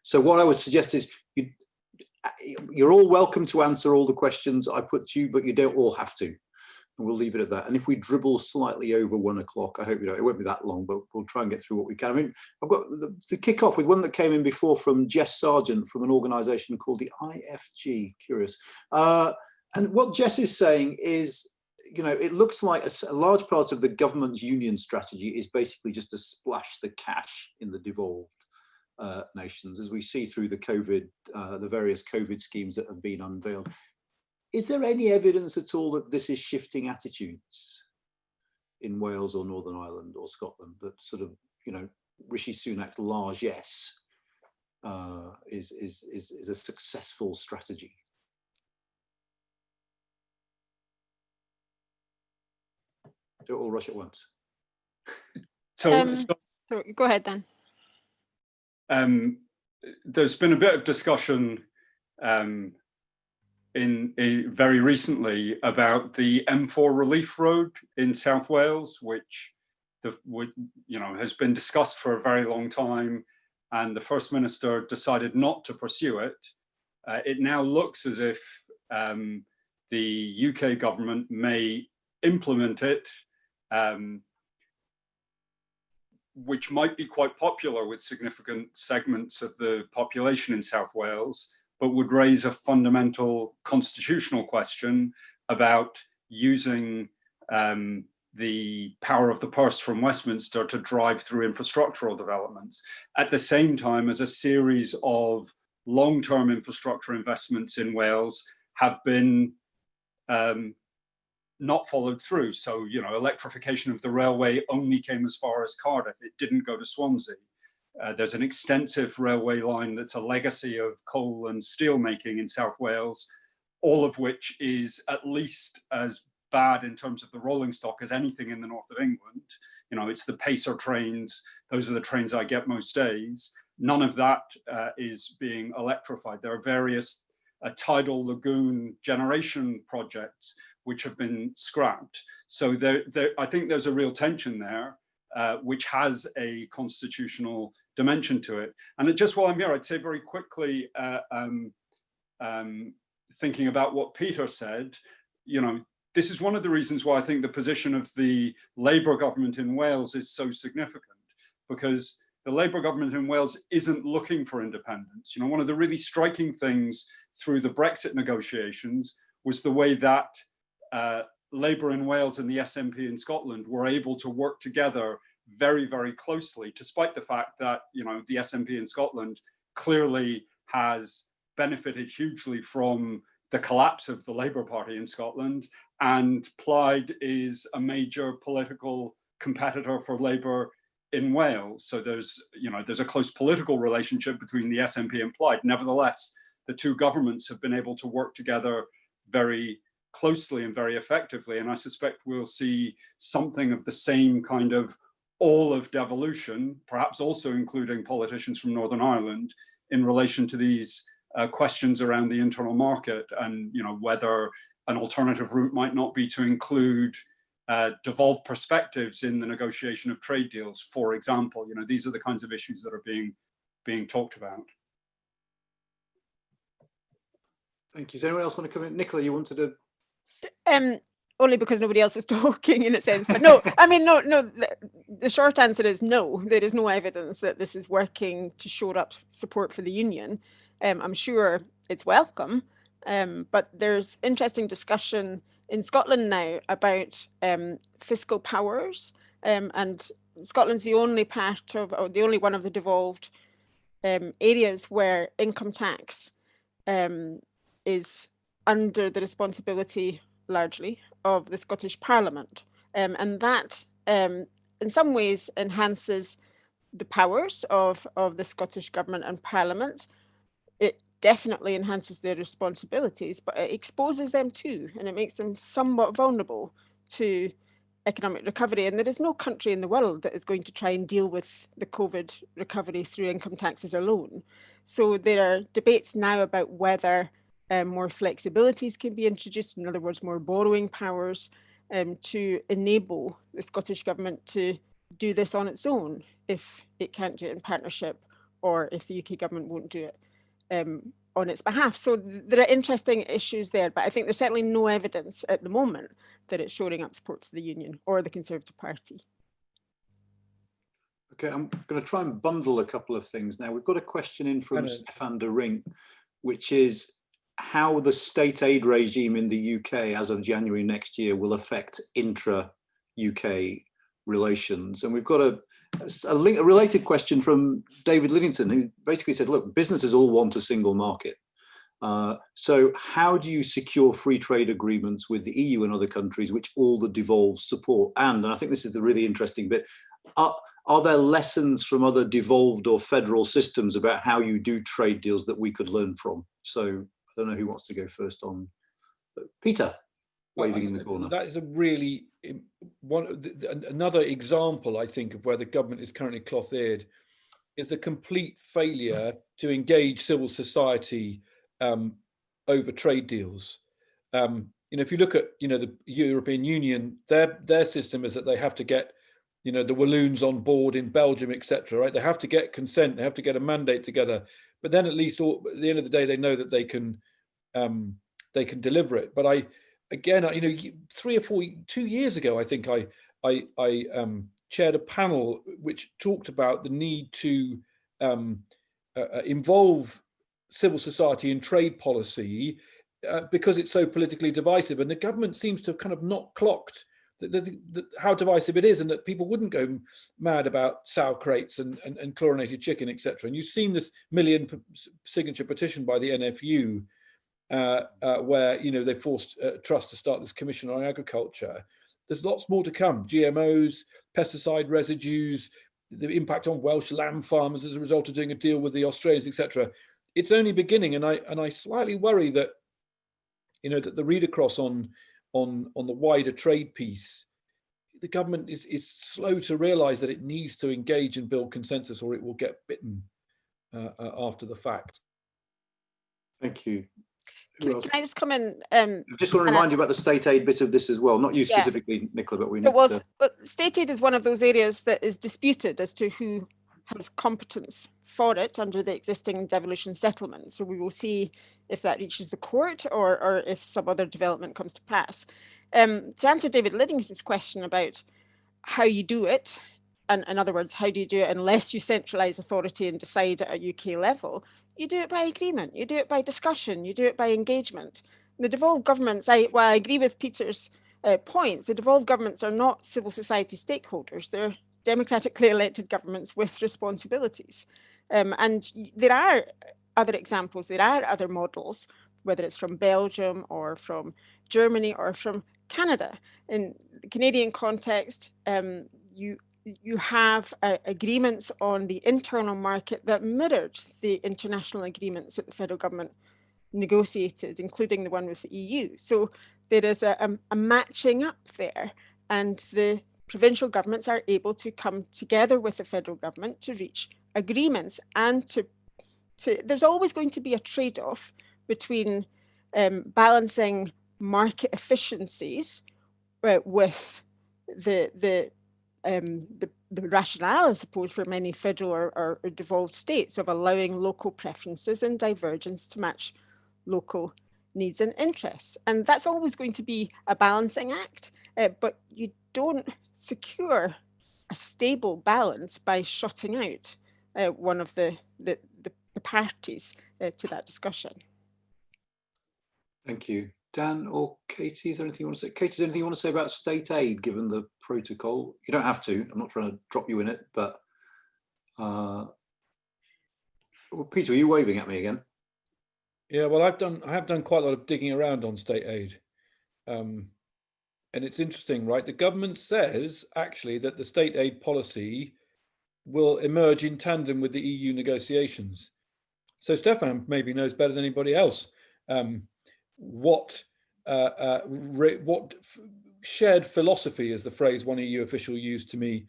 So what I would suggest is you're all welcome to answer all the questions I put to you, but you don't all have to. And we'll leave it at that. And if we dribble slightly over 1 o'clock, I hope it won't be that long, but we'll try and get through what we can. I mean, I've got to kick off with one that came in before from Jess Sargent from an organisation called the IFG. Curious. And what Jess is saying is, it looks like a large part of the government's union strategy is basically just to splash the cash in the devolved nations, as we see through the various COVID schemes that have been unveiled. Is there any evidence at all that this is shifting attitudes in Wales or Northern Ireland or Scotland, that sort of, Rishi Sunak's largesse is a successful strategy? Don't all rush at once. So go ahead, Dan. There's been a bit of discussion very recently about the M4 relief road in South Wales, which has been discussed for a very long time, and the First Minister decided not to pursue it. It now looks as if the UK government may implement it, which might be quite popular with significant segments of the population in South Wales, but would raise a fundamental constitutional question about using the power of the purse from Westminster to drive through infrastructural developments, at the same time as a series of long-term infrastructure investments in Wales have been not followed through. So, electrification of the railway only came as far as Cardiff. It didn't go to Swansea. There's an extensive railway line that's a legacy of coal and steel making in South Wales, all of which is at least as bad in terms of the rolling stock as anything in the north of England. It's the Pacer trains. Those are the trains I get most days. None of that is being electrified. There are various tidal lagoon generation projects which have been scrapped. So I think there's a real tension there, which has a constitutional dimension to it. And just while I'm here, I'd say very quickly, thinking about what Peter said, this is one of the reasons why I think the position of the Labour government in Wales is so significant, because the Labour government in Wales isn't looking for independence. One of the really striking things through the Brexit negotiations was the way that Labour in Wales and the SNP in Scotland were able to work together very, very closely, despite the fact that, the SNP in Scotland clearly has benefited hugely from the collapse of the Labour Party in Scotland, and Plaid is a major political competitor for Labour in Wales. So there's a close political relationship between the SNP and Plaid. Nevertheless, the two governments have been able to work together very closely and very effectively. And I suspect we'll see something of the same kind of all of devolution, perhaps also including politicians from Northern Ireland, in relation to these questions around the internal market, and whether an alternative route might not be to include devolved perspectives in the negotiation of trade deals, for example. These are the kinds of issues that are being talked about. Thank you. Does anyone else want to come in? Nicola, you wanted to? Only because nobody else was talking, in a sense. But no, I mean, no. The short answer is no. There is no evidence that this is working to shore up support for the union. I'm sure it's welcome, but there's interesting discussion in Scotland now about fiscal powers, and Scotland's the only part of, or the only one of the devolved areas where income tax is under the responsibility largely of the Scottish Parliament, and that in some ways enhances the powers of the Scottish Government and Parliament. It definitely enhances their responsibilities, but it exposes them too, and it makes them somewhat vulnerable to economic recovery. And there is no country in the world that is going to try and deal with the COVID recovery through income taxes alone. So there are debates now about whether more flexibilities can be introduced, in other words, more borrowing powers, to enable the Scottish Government to do this on its own if it can't do it in partnership, or if the UK government won't do it on its behalf. So there are interesting issues there, but I think there's certainly no evidence at the moment that it's shoring up support for the union or the Conservative Party. Okay, I'm going to try and bundle a couple of things now. We've got a question in from Stefan de Ring, which is how the state aid regime in the UK as of January next year will affect intra-UK relations. And we've got a related question from David Livington, who basically said, look, businesses all want a single market. So how do you secure free trade agreements with the EU and other countries which all the devolved support? And I think this is the really interesting bit, are there lessons from other devolved or federal systems about how you do trade deals that we could learn from? So I don't know who wants to go first on. Peter, waving in the corner. That is a really another example, I think, of where the government is currently cloth-eared, is the complete failure to engage civil society over trade deals. If you look at the European Union, their system is that they have to get you know, the Walloons on board in Belgium, etc. Right? They have to get consent. They have to get a mandate together. But then at least at the end of the day, they know that they can deliver it. But again, you know, 2 years ago, I think I chaired a panel which talked about the need to involve civil society in trade policy because it's so politically divisive, and the government seems to have kind of not clocked how divisive it is, and that people wouldn't go mad about sour crates and chlorinated chicken, etc. And you've seen this million signature petition by the NFU, where, you know, they forced Trust to start this commission on agriculture. There's lots more to come. GMOs, pesticide residues, the impact on Welsh lamb farmers as a result of doing a deal with the Australians, etc. It's only beginning, and I slightly worry that, you know, that the read across on the wider trade piece, the government is slow to realise that it needs to engage and build consensus, or it will get bitten after the fact. Thank you. Can I just come in? I just want to remind you about the state aid bit of this as well. Not you specifically, Nicola, but we need to. But state aid is one of those areas that is disputed as to who has competence for it under the existing devolution settlement. So we will see if that reaches the court or if some other development comes to pass. To answer David Liddings's question about how you do it, and in other words, how do you do it unless you centralise authority and decide at a UK level? You do it by agreement, you do it by discussion, you do it by engagement. The devolved governments, while I agree with Peter's points, the devolved governments are not civil society stakeholders. They're democratically elected governments with responsibilities. And there are other examples, there are other models, whether it's from Belgium or from Germany or from Canada. In the Canadian context, you have agreements on the internal market that mirrored the international agreements that the federal government negotiated, including the one with the EU. So there is a matching up there, and the provincial governments are able to come together with the federal government to reach agreements, and to there's always going to be a trade-off between balancing market efficiencies with the rationale, I suppose, for many federal or devolved states of allowing local preferences and divergence to match local needs and interests. And that's always going to be a balancing act, but you don't secure a stable balance by shutting out one of the parties to that discussion. Thank you. Dan or Katie, is there anything you want to say? Katie, is there anything you want to say about state aid, given the protocol? You don't have to. I'm not trying to drop you in it, but well, Peter, are you waving at me again? Yeah, well, I have done quite a lot of digging around on state aid, and it's interesting, right? The government says actually that the state aid policy will emerge in tandem with the EU negotiations. So Stefan maybe knows better than anybody else what shared philosophy, as the phrase one EU official used to me,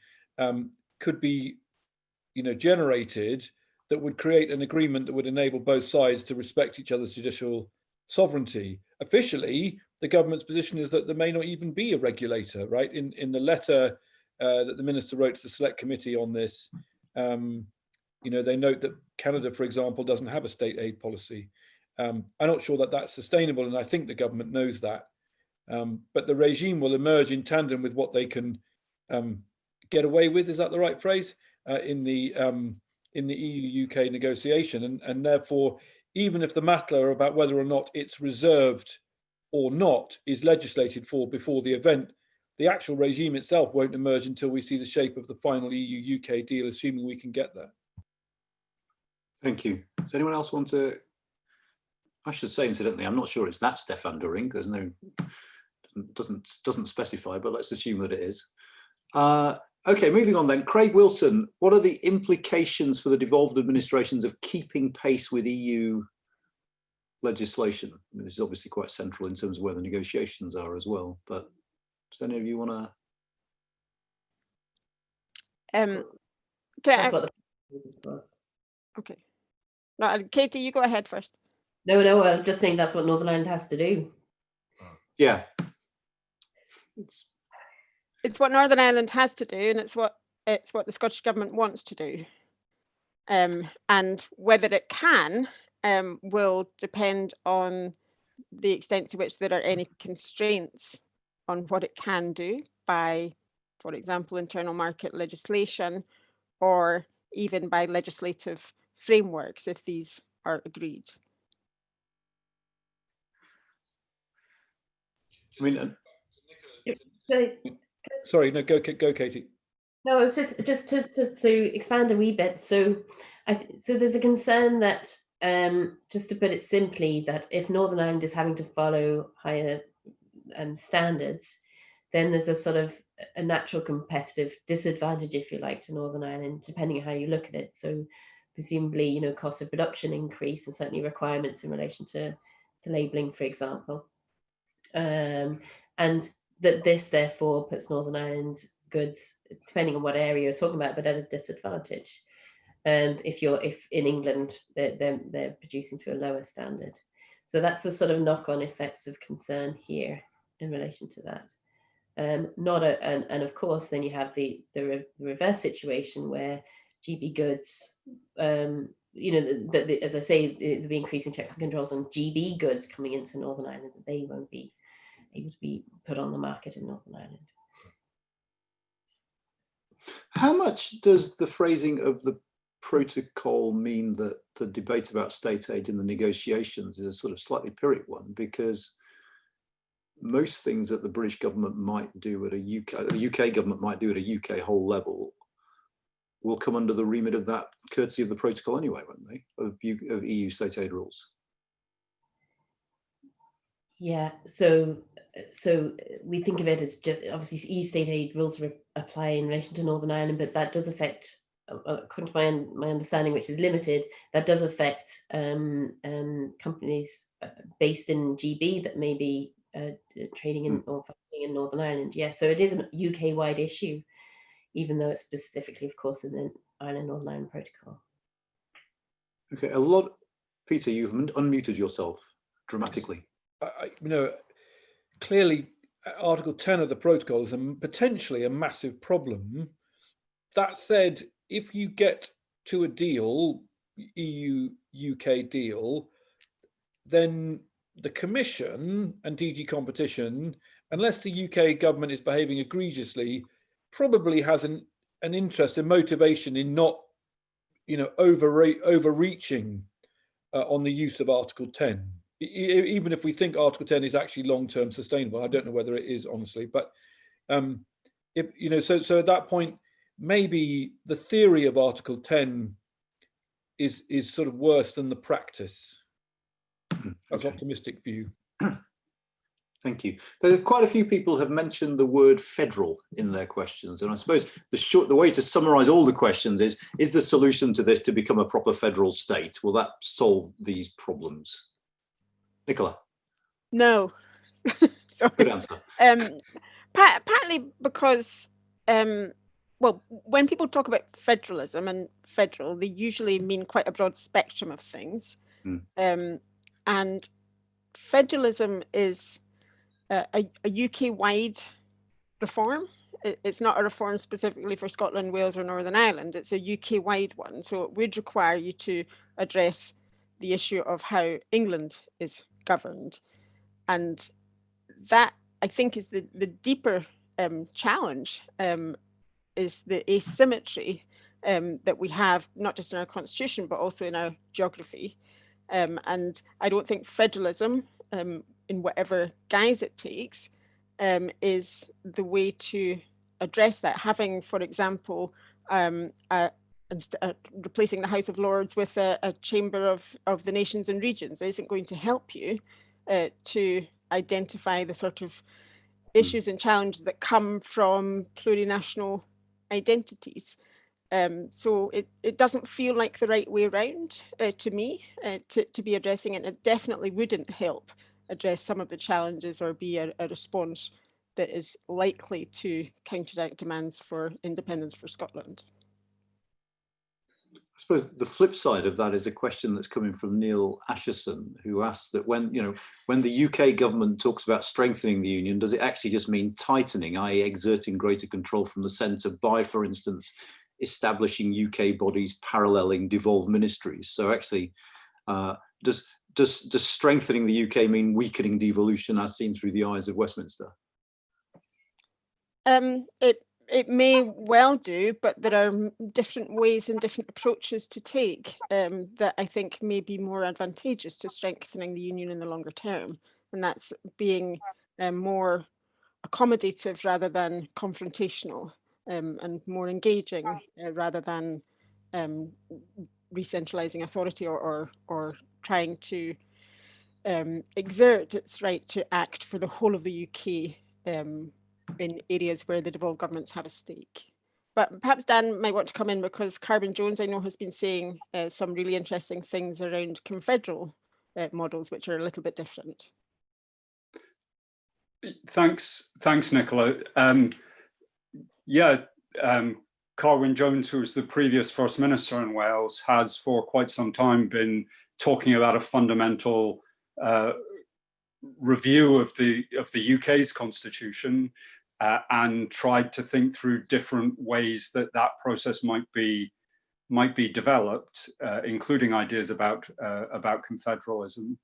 could be, you know, generated that would create an agreement that would enable both sides to respect each other's judicial sovereignty. Officially, the government's position is that there may not even be a regulator, right? In the letter that the minister wrote to the select committee on this, you know, they note that Canada, for example, doesn't have a state aid policy. I'm not sure that that's sustainable, and I think the government knows that. But the regime will emerge in tandem with what they can get away with. Is that the right phrase? In the EU-UK negotiation, and therefore, even if the matter about whether or not it's reserved or not is legislated for before the event, the actual regime itself won't emerge until we see the shape of the final EU-UK deal, assuming we can get there. Thank you. Does anyone else want to? I should say, incidentally, I'm not sure it's that Stefan Doring. There's no, doesn't specify, but let's assume that it is. Okay, moving on then. Craig Wilson, what are the implications for the devolved administrations of keeping pace with EU legislation? I mean, this is obviously quite central in terms of where the negotiations are as well, but does any of you want That's what the was. Okay. No, Katie, you go ahead first. No, I was just saying that's what Northern Ireland has to do. Yeah. it's what Northern Ireland has to do, and it's what the Scottish Government wants to do. And whether it can will depend on the extent to which there are any constraints on what it can do by, for example, internal market legislation, or even by legislative frameworks if these are agreed. I mean, Sorry, no, go Katie. No, it's just to expand a wee bit. So, so there's a concern that, just to put it simply, that if Northern Ireland is having to follow higher standards, then there's a sort of a natural competitive disadvantage, if you like, to Northern Ireland, depending on how you look at it. So, presumably, you know, cost of production increase, and certainly requirements in relation to labelling, for example, and that this therefore puts Northern Ireland goods, depending on what area you're talking about, but at a disadvantage. If in England they're producing to a lower standard. So that's the sort of knock-on effects of concern here in relation to that. And of course, then you have the reverse situation where GB goods, you know, as I say, the increasing checks and controls on GB goods coming into Northern Ireland, that they won't be able to be put on the market in Northern Ireland. how much does the phrasing of the protocol mean that the debate about state aid in the negotiations is a sort of slightly Pyrrhic one? Because most things that the British government might do at the UK government might do at a UK whole level will come under the remit of that courtesy of the protocol anyway, won't they, of EU state aid rules? Yeah, so we think of it as just, obviously EU state aid rules apply in relation to Northern Ireland, but that does affect, according to my understanding, which is limited, that does affect companies based in GB that may be trading in or functioning in Northern Ireland. Yeah, so it is a UK-wide issue, even though it's specifically, of course, in the Ireland-Northern Ireland Protocol. Okay, Peter, you've unmuted yourself dramatically. You know, clearly Article 10 of the protocol is potentially a massive problem. That said, if you get to a deal, EU-UK deal, then the Commission and DG Competition, unless the UK government is behaving egregiously, probably has an interest and motivation in not, you know, overreaching on the use of Article 10. Even if we think Article 10 is actually long-term sustainable, I don't know whether it is, honestly, but if, you know, so at that point, maybe the theory of Article 10 is sort of worse than the practice. That's an optimistic view. Thank you. There are quite a few people have mentioned the word federal in their questions, and I suppose the way to summarise all the questions is the solution to this to become a proper federal state? Will that solve these problems? Nicola? No. Sorry. Good answer. Partly because, well, when people talk about federalism and federal, they usually mean quite a broad spectrum of things. And federalism is a UK-wide reform. It's not a reform specifically for Scotland, Wales, or Northern Ireland. It's a UK-wide one. So it would require you to address the issue of how England is governed. And that, I think, is the deeper challenge, is the asymmetry that we have, not just in our constitution, but also in our geography. And I don't think federalism, in whatever guise it takes, is the way to address that. Having, for example, replacing the House of Lords with a chamber of the nations and regions isn't going to help you to identify the sort of issues and challenges that come from plurinational identities. So it doesn't feel like the right way around to me to be addressing it. It definitely wouldn't help address some of the challenges or be a response that is likely to counteract demands for independence for Scotland. suppose the flip side of that is a question that's coming from Neil Asherson, who asked that when the UK government talks about strengthening the union, does it actually just mean tightening, i.e. exerting greater control from the centre by, for instance, establishing UK bodies paralleling devolved ministries? So actually, does strengthening the UK mean weakening devolution as seen through the eyes of Westminster? It may well do, but there are different ways and different approaches to take that I think may be more advantageous to strengthening the union in the longer term. And that's being more accommodative rather than confrontational, and more engaging rather than re-centralising authority or trying to exert its right to act for the whole of the UK in areas where the devolved governments have a stake. But perhaps Dan might want to come in, because Carbon Jones, I know, has been saying some really interesting things around confederal models, which are a little bit different. Thanks, Nicola. Carwyn Jones, who was the previous First Minister in Wales, has for quite some time been talking about a fundamental review of the UK's constitution, and tried to think through different ways that process might be developed, including ideas about confederalism.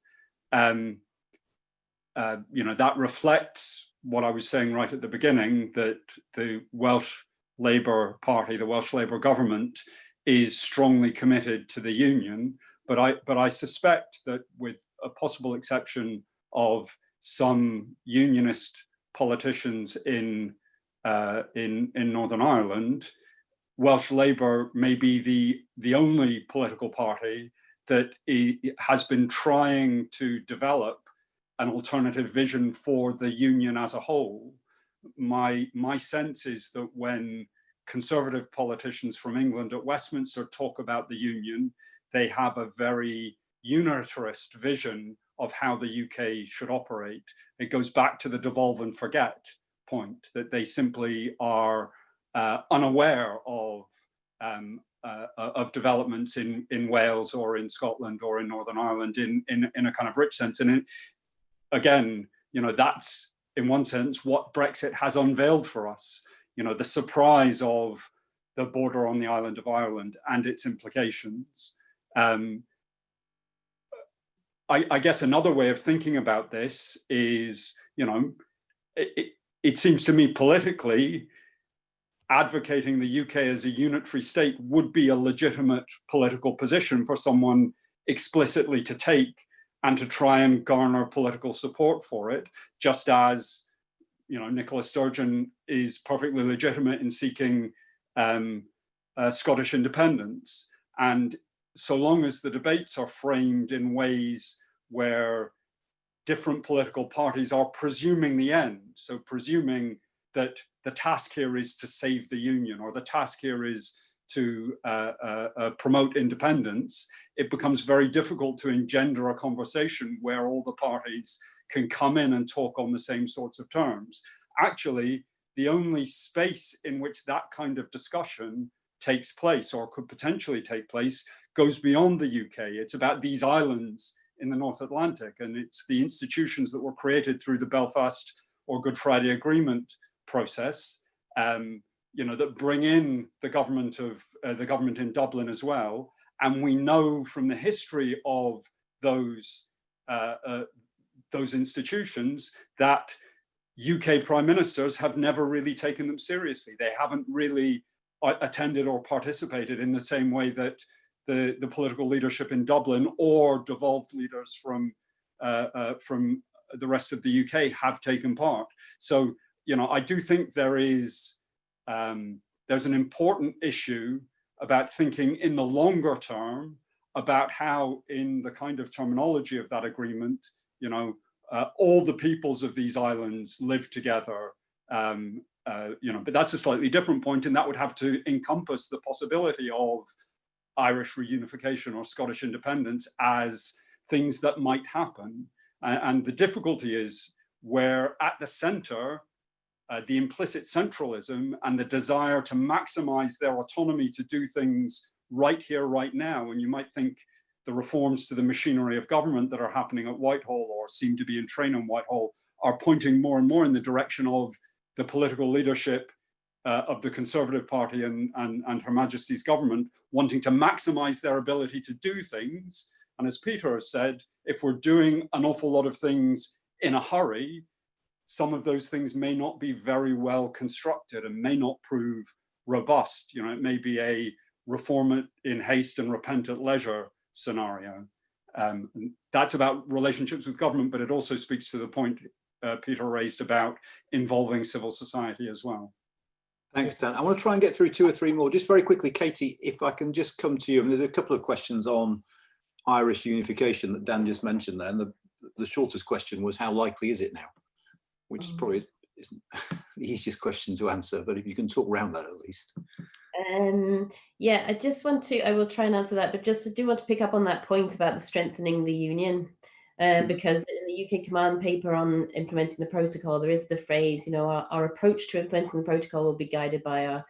That reflects what I was saying right at the beginning, that the Welsh Labour Party, the Welsh Labour government, is strongly committed to the union. But I suspect that, with a possible exception of some unionist politicians in Northern Ireland, Welsh Labour may be the only political party that has been trying to develop an alternative vision for the union as a whole. My sense is that when Conservative politicians from England at Westminster talk about the union, they have a very unitarist vision of how the UK should operate. It goes back to the devolve and forget point, that they simply are unaware of developments in Wales or in Scotland or in Northern Ireland in a kind of rich sense. And again, that's in one sense what Brexit has unveiled for us. The surprise of the border on the island of Ireland and its implications. I guess another way of thinking about this is, it seems to me politically, advocating the UK as a unitary state would be a legitimate political position for someone explicitly to take and to try and garner political support for it, just as Nicola Sturgeon is perfectly legitimate in seeking Scottish independence. And so long as the debates are framed in ways where different political parties are presuming the end, so presuming that the task here is to save the union, or the task here is to promote independence, it becomes very difficult to engender a conversation where all the parties can come in and talk on the same sorts of terms. Actually, the only space in which that kind of discussion takes place, or could potentially take place, goes beyond the UK. It's about these islands in the North Atlantic, and it's the institutions that were created through the Belfast or Good Friday Agreement process, that bring in the government in Dublin as well. And we know from the history of those institutions that UK prime ministers have never really taken them seriously. They haven't really attended or participated in the same way that the political leadership in Dublin or devolved leaders from the rest of the UK have taken part. So, I do think there's an important issue about thinking in the longer term about how, in the kind of terminology of that agreement, all the peoples of these islands live together. But that's a slightly different point, and that would have to encompass the possibility of Irish reunification or Scottish independence as things that might happen. And the difficulty is where at the center, the implicit centralism and the desire to maximize their autonomy to do things right here, right now. And you might think the reforms to the machinery of government that are happening at Whitehall or seem to be in train on Whitehall are pointing more and more in the direction of the political leadership of the Conservative Party and Her Majesty's government wanting to maximize their ability to do things. And as Peter has said, if we're doing an awful lot of things in a hurry, some of those things may not be very well constructed and may not prove robust. You know, it may be a reform in haste and repent at leisure scenario. That's about relationships with government, but it also speaks to the point Peter raised about involving civil society as well. Thanks, Dan. I want to try and get through 2 or 3 more. Just very quickly, Katie, if I can just come to you. And there's a couple of questions on Irish unification that Dan just mentioned there. And the shortest question was, how likely is it now? Which is probably isn't the easiest question to answer, but if you can talk around that at least. Yeah, I will try and answer that, but just I do want to pick up on that point about the strengthening the union, because in the UK command paper on implementing the protocol, there is the phrase, our approach to implementing the protocol will be guided by our,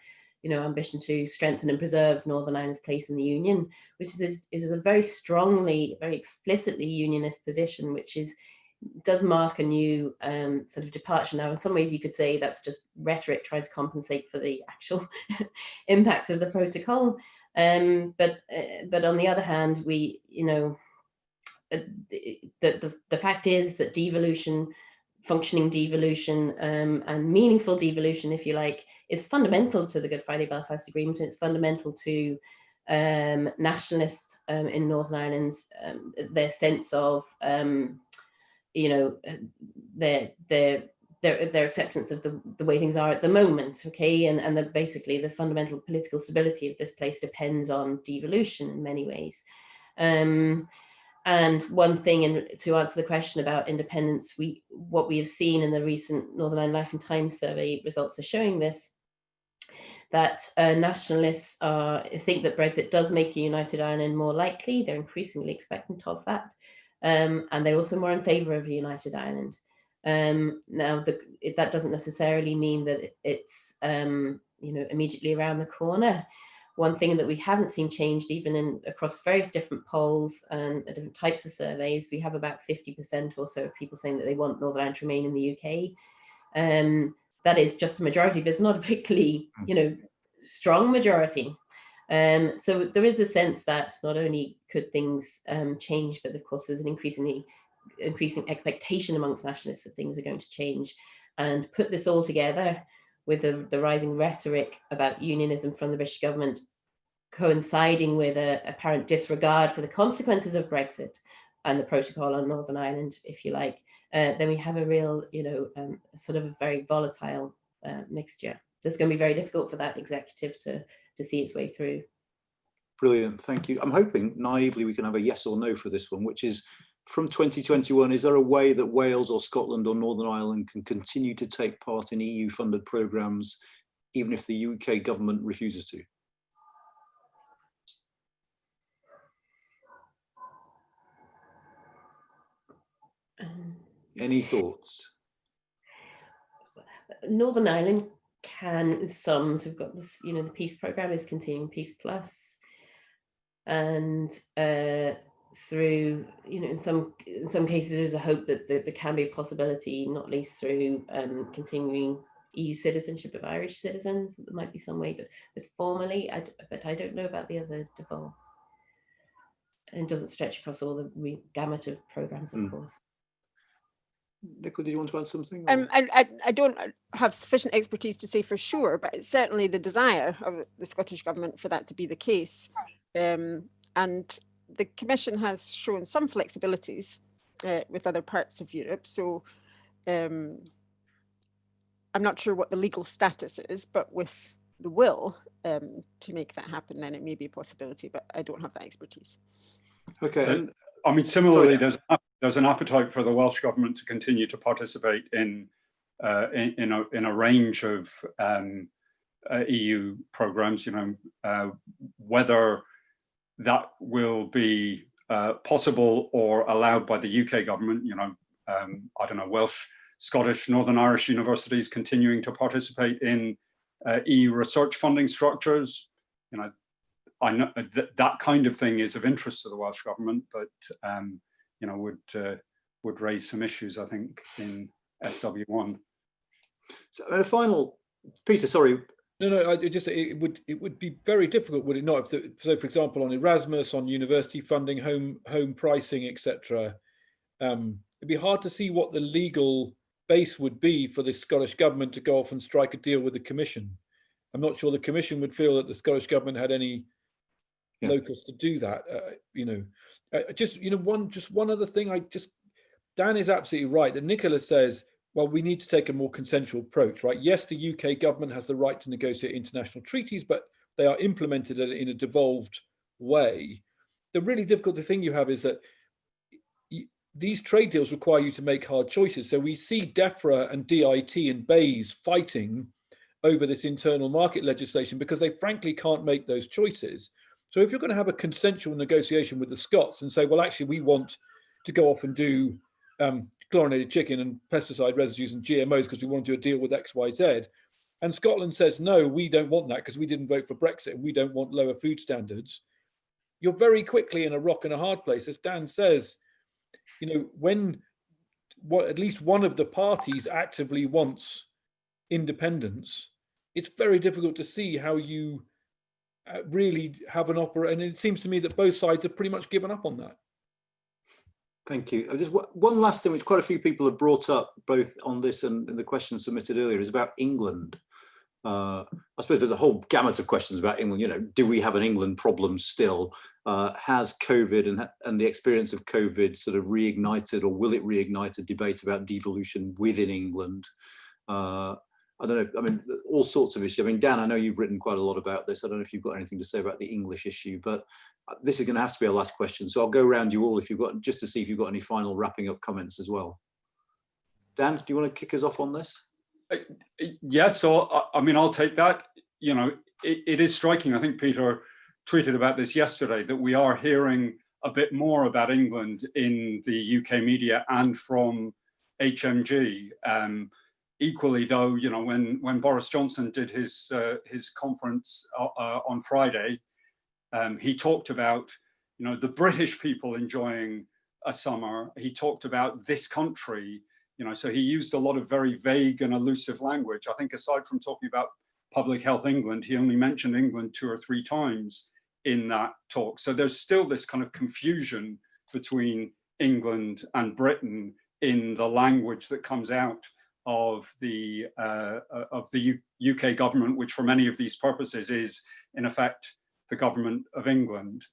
ambition to strengthen and preserve Northern Ireland's place in the union, which is a very strongly, very explicitly unionist position, which does mark a new sort of departure. Now, in some ways, you could say that's just rhetoric trying to compensate for the actual impact of the protocol. But on the other hand, the fact is that devolution, functioning devolution, and meaningful devolution, if you like, is fundamental to the Good Friday Belfast Agreement, and it's fundamental to nationalists in Northern Ireland's their sense of their acceptance of the way things are at the moment, okay, and basically the fundamental political stability of this place depends on devolution in many ways. And one thing, and to answer the question about independence, what we have seen in the recent Northern Ireland Life and Times survey results are showing this, that nationalists think that Brexit does make a united Ireland more likely. They're increasingly expectant of that. And they're also more in favour of a united Ireland. Now, that doesn't necessarily mean that it's immediately around the corner. One thing that we haven't seen changed, even across various different polls and different types of surveys, we have about 50% or so of people saying that they want Northern Ireland to remain in the UK. That is just a majority, but it's not a particularly, strong majority. So there is a sense that not only could things change, but of course there's an increasing expectation amongst nationalists that things are going to change. And put this all together with the rising rhetoric about unionism from the British government, coinciding with an apparent disregard for the consequences of Brexit and the protocol on Northern Ireland, if you like, then we have a real, sort of a very volatile mixture. It's going to be very difficult for that executive to see its way through. Brilliant, thank you. I'm hoping naively we can have a yes or no for this one, which is, from 2021, is there a way that Wales or Scotland or Northern Ireland can continue to take part in EU-funded programmes, even if the UK government refuses to? Any thoughts? Northern Ireland can, some, so we've got this, the Peace Programme is continuing, Peace Plus, and through, in some cases there's a hope that there can be a possibility, not least through continuing EU citizenship of Irish citizens, there might be some way, but formally, I don't know about the other devolves. And it doesn't stretch across all the gamut of programmes, of course. Nicola, did you want to add something? I don't have sufficient expertise to say for sure, but it's certainly the desire of the Scottish Government for that to be the case. And the Commission has shown some flexibilities with other parts of Europe. So I'm not sure what the legal status is, but with the will to make that happen, then it may be a possibility, but I don't have that expertise. Okay. And I mean, similarly, there's an appetite for the Welsh government to continue to participate in a range of EU programs. Whether that will be possible or allowed by the UK government. I don't know, Welsh, Scottish, Northern Irish universities continuing to participate in EU research funding structures. I know that kind of thing is of interest to the Welsh government, but would raise some issues, I think, in SW1. So, and a final, Peter, sorry. No, it would be very difficult, would it not? So, for example, on Erasmus, on university funding, home pricing, etc. It'd be hard to see what the legal base would be for the Scottish government to go off and strike a deal with the Commission. I'm not sure the Commission would feel that the Scottish government had any locus to do that. One other thing. Dan is absolutely right that Nicola says, well, we need to take a more consensual approach, right? Yes, the UK government has the right to negotiate international treaties, but they are implemented in a devolved way. The really difficult thing you have is that these trade deals require you to make hard choices. So we see DEFRA and DIT and BEIS fighting over this internal market legislation because they frankly can't make those choices. So if you're going to have a consensual negotiation with the Scots and say, well, actually, we want to go off and do chlorinated chicken and pesticide residues and GMOs because we want to do a deal with X, Y, Z, and Scotland says, no, we don't want that because we didn't vote for Brexit and we don't want lower food standards, you're very quickly in a rock and a hard place. As Dan says, when at least one of the parties actively wants independence, it's very difficult to see how you really have an opera. And it seems to me that both sides have pretty much given up on that. Thank you. Just one last thing, which quite a few people have brought up, both on this and in the questions submitted earlier, is about England. I suppose there's a whole gamut of questions about England. Do we have an England problem still? Has COVID and the experience of COVID sort of reignited, or will it reignite a debate about devolution within England? I don't know. I mean, all sorts of issues. I mean, Dan, I know you've written quite a lot about this. I don't know if you've got anything to say about the English issue, but this is going to have to be our last question. So I'll go around you all if you've got, just to see if you've got any final wrapping up comments as well. Dan, do you want to kick us off on this? Yeah, so I mean, I'll take that. It is striking. I think Peter tweeted about this yesterday, that we are hearing a bit more about England in the UK media and from HMG. Equally, though, when Boris Johnson did his conference on Friday, he talked about the British people enjoying a summer. He talked about this country. So he used a lot of very vague and elusive language. I think aside from talking about Public Health England, he only mentioned England 2 or 3 times in that talk. So there's still this kind of confusion between England and Britain in the language that comes out of the UK government, which for many of these purposes is in effect the government of England.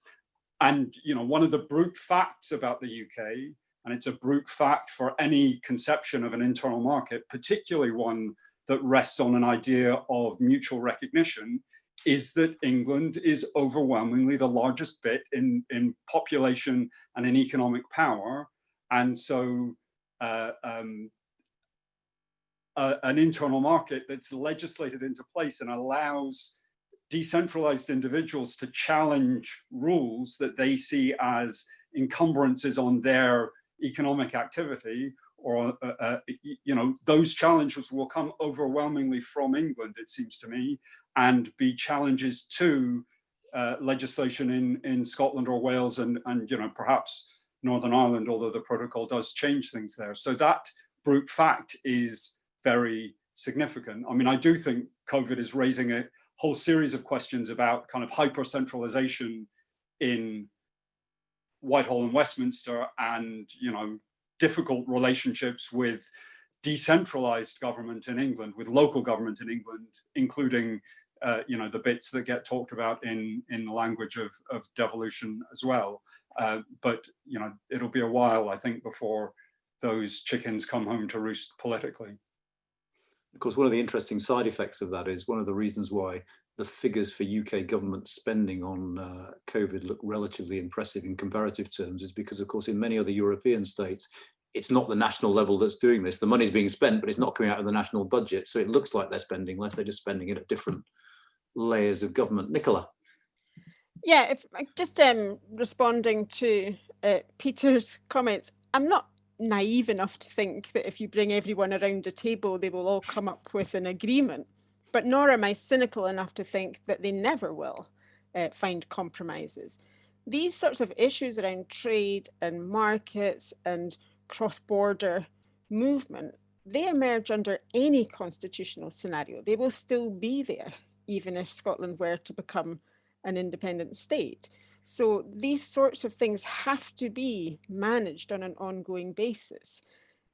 And one of the brute facts about the UK, and it's a brute fact for any conception of an internal market, particularly one that rests on an idea of mutual recognition, is that England is overwhelmingly the largest bit in population and in economic power. And so an internal market that's legislated into place and allows decentralized individuals to challenge rules that they see as encumbrances on their economic activity, or those challenges will come overwhelmingly from England, it seems to me, and be challenges to legislation in Scotland or Wales and perhaps Northern Ireland, although the protocol does change things there. So that brute fact is very significant. I mean, I do think COVID is raising a whole series of questions about kind of hyper-centralization in Whitehall and Westminster, and difficult relationships with decentralized government in England, with local government in England, including the bits that get talked about in the language of devolution as well. But it'll be a while, I think, before those chickens come home to roost politically. Of course, one of the interesting side effects of that is one of the reasons why the figures for UK government spending on COVID look relatively impressive in comparative terms is because, of course, in many other European states, it's not the national level that's doing this. The money's being spent, but it's not coming out of the national budget. So it looks like they're spending less. They're just spending it at different layers of government. Nicola. Yeah, if just responding to Peter's comments, I'm not naive enough to think that if you bring everyone around a table, they will all come up with an agreement. But nor am I cynical enough to think that they never will. find compromises. These sorts of issues around trade and markets and cross-border movement, they emerge under any constitutional scenario. They will still be there, even if Scotland were to become an independent state. So these sorts of things have to be managed on an ongoing basis.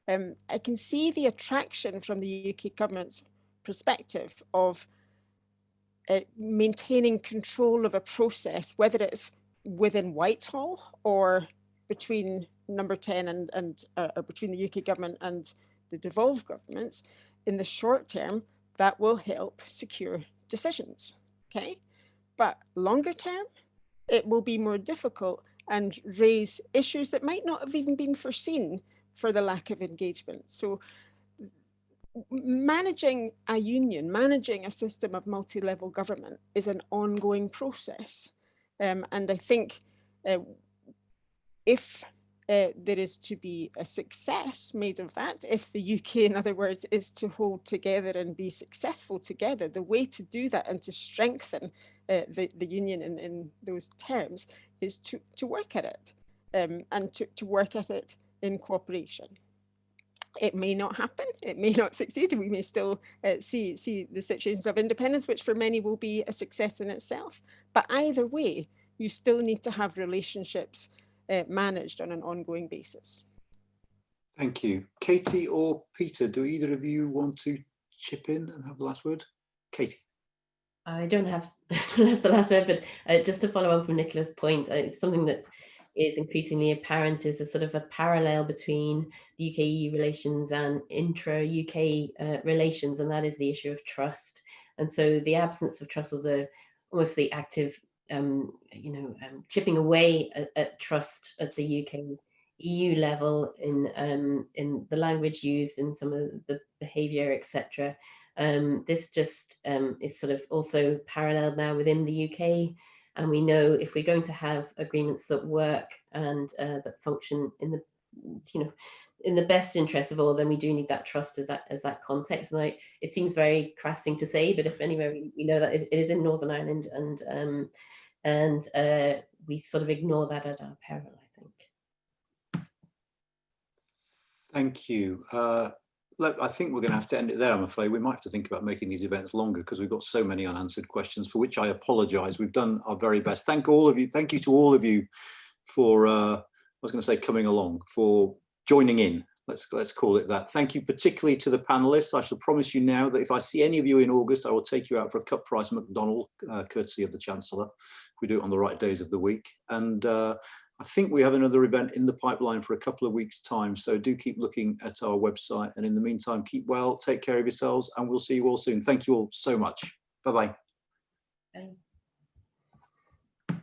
I can see the attraction from the UK government's perspective of maintaining control of a process, whether it's within Whitehall or between Number 10 and between the UK government and the devolved governments. In the short term, that will help secure decisions, okay? But longer term, it will be more difficult and raise issues that might not have even been foreseen for the lack of engagement. So managing a union, managing a system of multi-level government is an ongoing process. And I think if there is to be a success made of that, if the UK, in other words, is to hold together and be successful together, the way to do that and to strengthen the union in those terms is to work at it and to work at it in cooperation. It may not happen, it may not succeed, we may still see the situations of independence, which for many will be a success in itself. But either way, you still need to have relationships managed on an ongoing basis. Thank you. Katie or Peter, do either of you want to chip in and have the last word? Katie. I don't have the last word, but just to follow on from Nicola's point, it's something that is increasingly apparent is a sort of a parallel between the UK-EU relations and intra-UK relations, and that is the issue of trust. And so the absence of trust, or almost the active, chipping away at trust at the UK-EU level in the language used, in some of the behaviour, etc. This just is sort of also paralleled now within the UK. And we know if we're going to have agreements that work and that function in the best interest of all, then we do need that trust as that context. And it seems very crassing to say, but if anywhere we know that it is in Northern Ireland, and we sort of ignore that at our peril, I think. Thank you. I think we're going to have to end it there, I'm afraid. We might have to think about making these events longer because we've got so many unanswered questions, for which I apologise. We've done our very best. Thank all of you. Thank you to all of you for, I was going to say coming along, for joining in. Let's call it that. Thank you particularly to the panellists. I shall promise you now that if I see any of you in August, I will take you out for a cut price McDonald, courtesy of the Chancellor, if we do it on the right days of the week. And I think we have another event in the pipeline for a couple of weeks' time. So do keep looking at our website. And in the meantime, keep well, take care of yourselves, and we'll see you all soon. Thank you all so much. Bye-bye. Bye.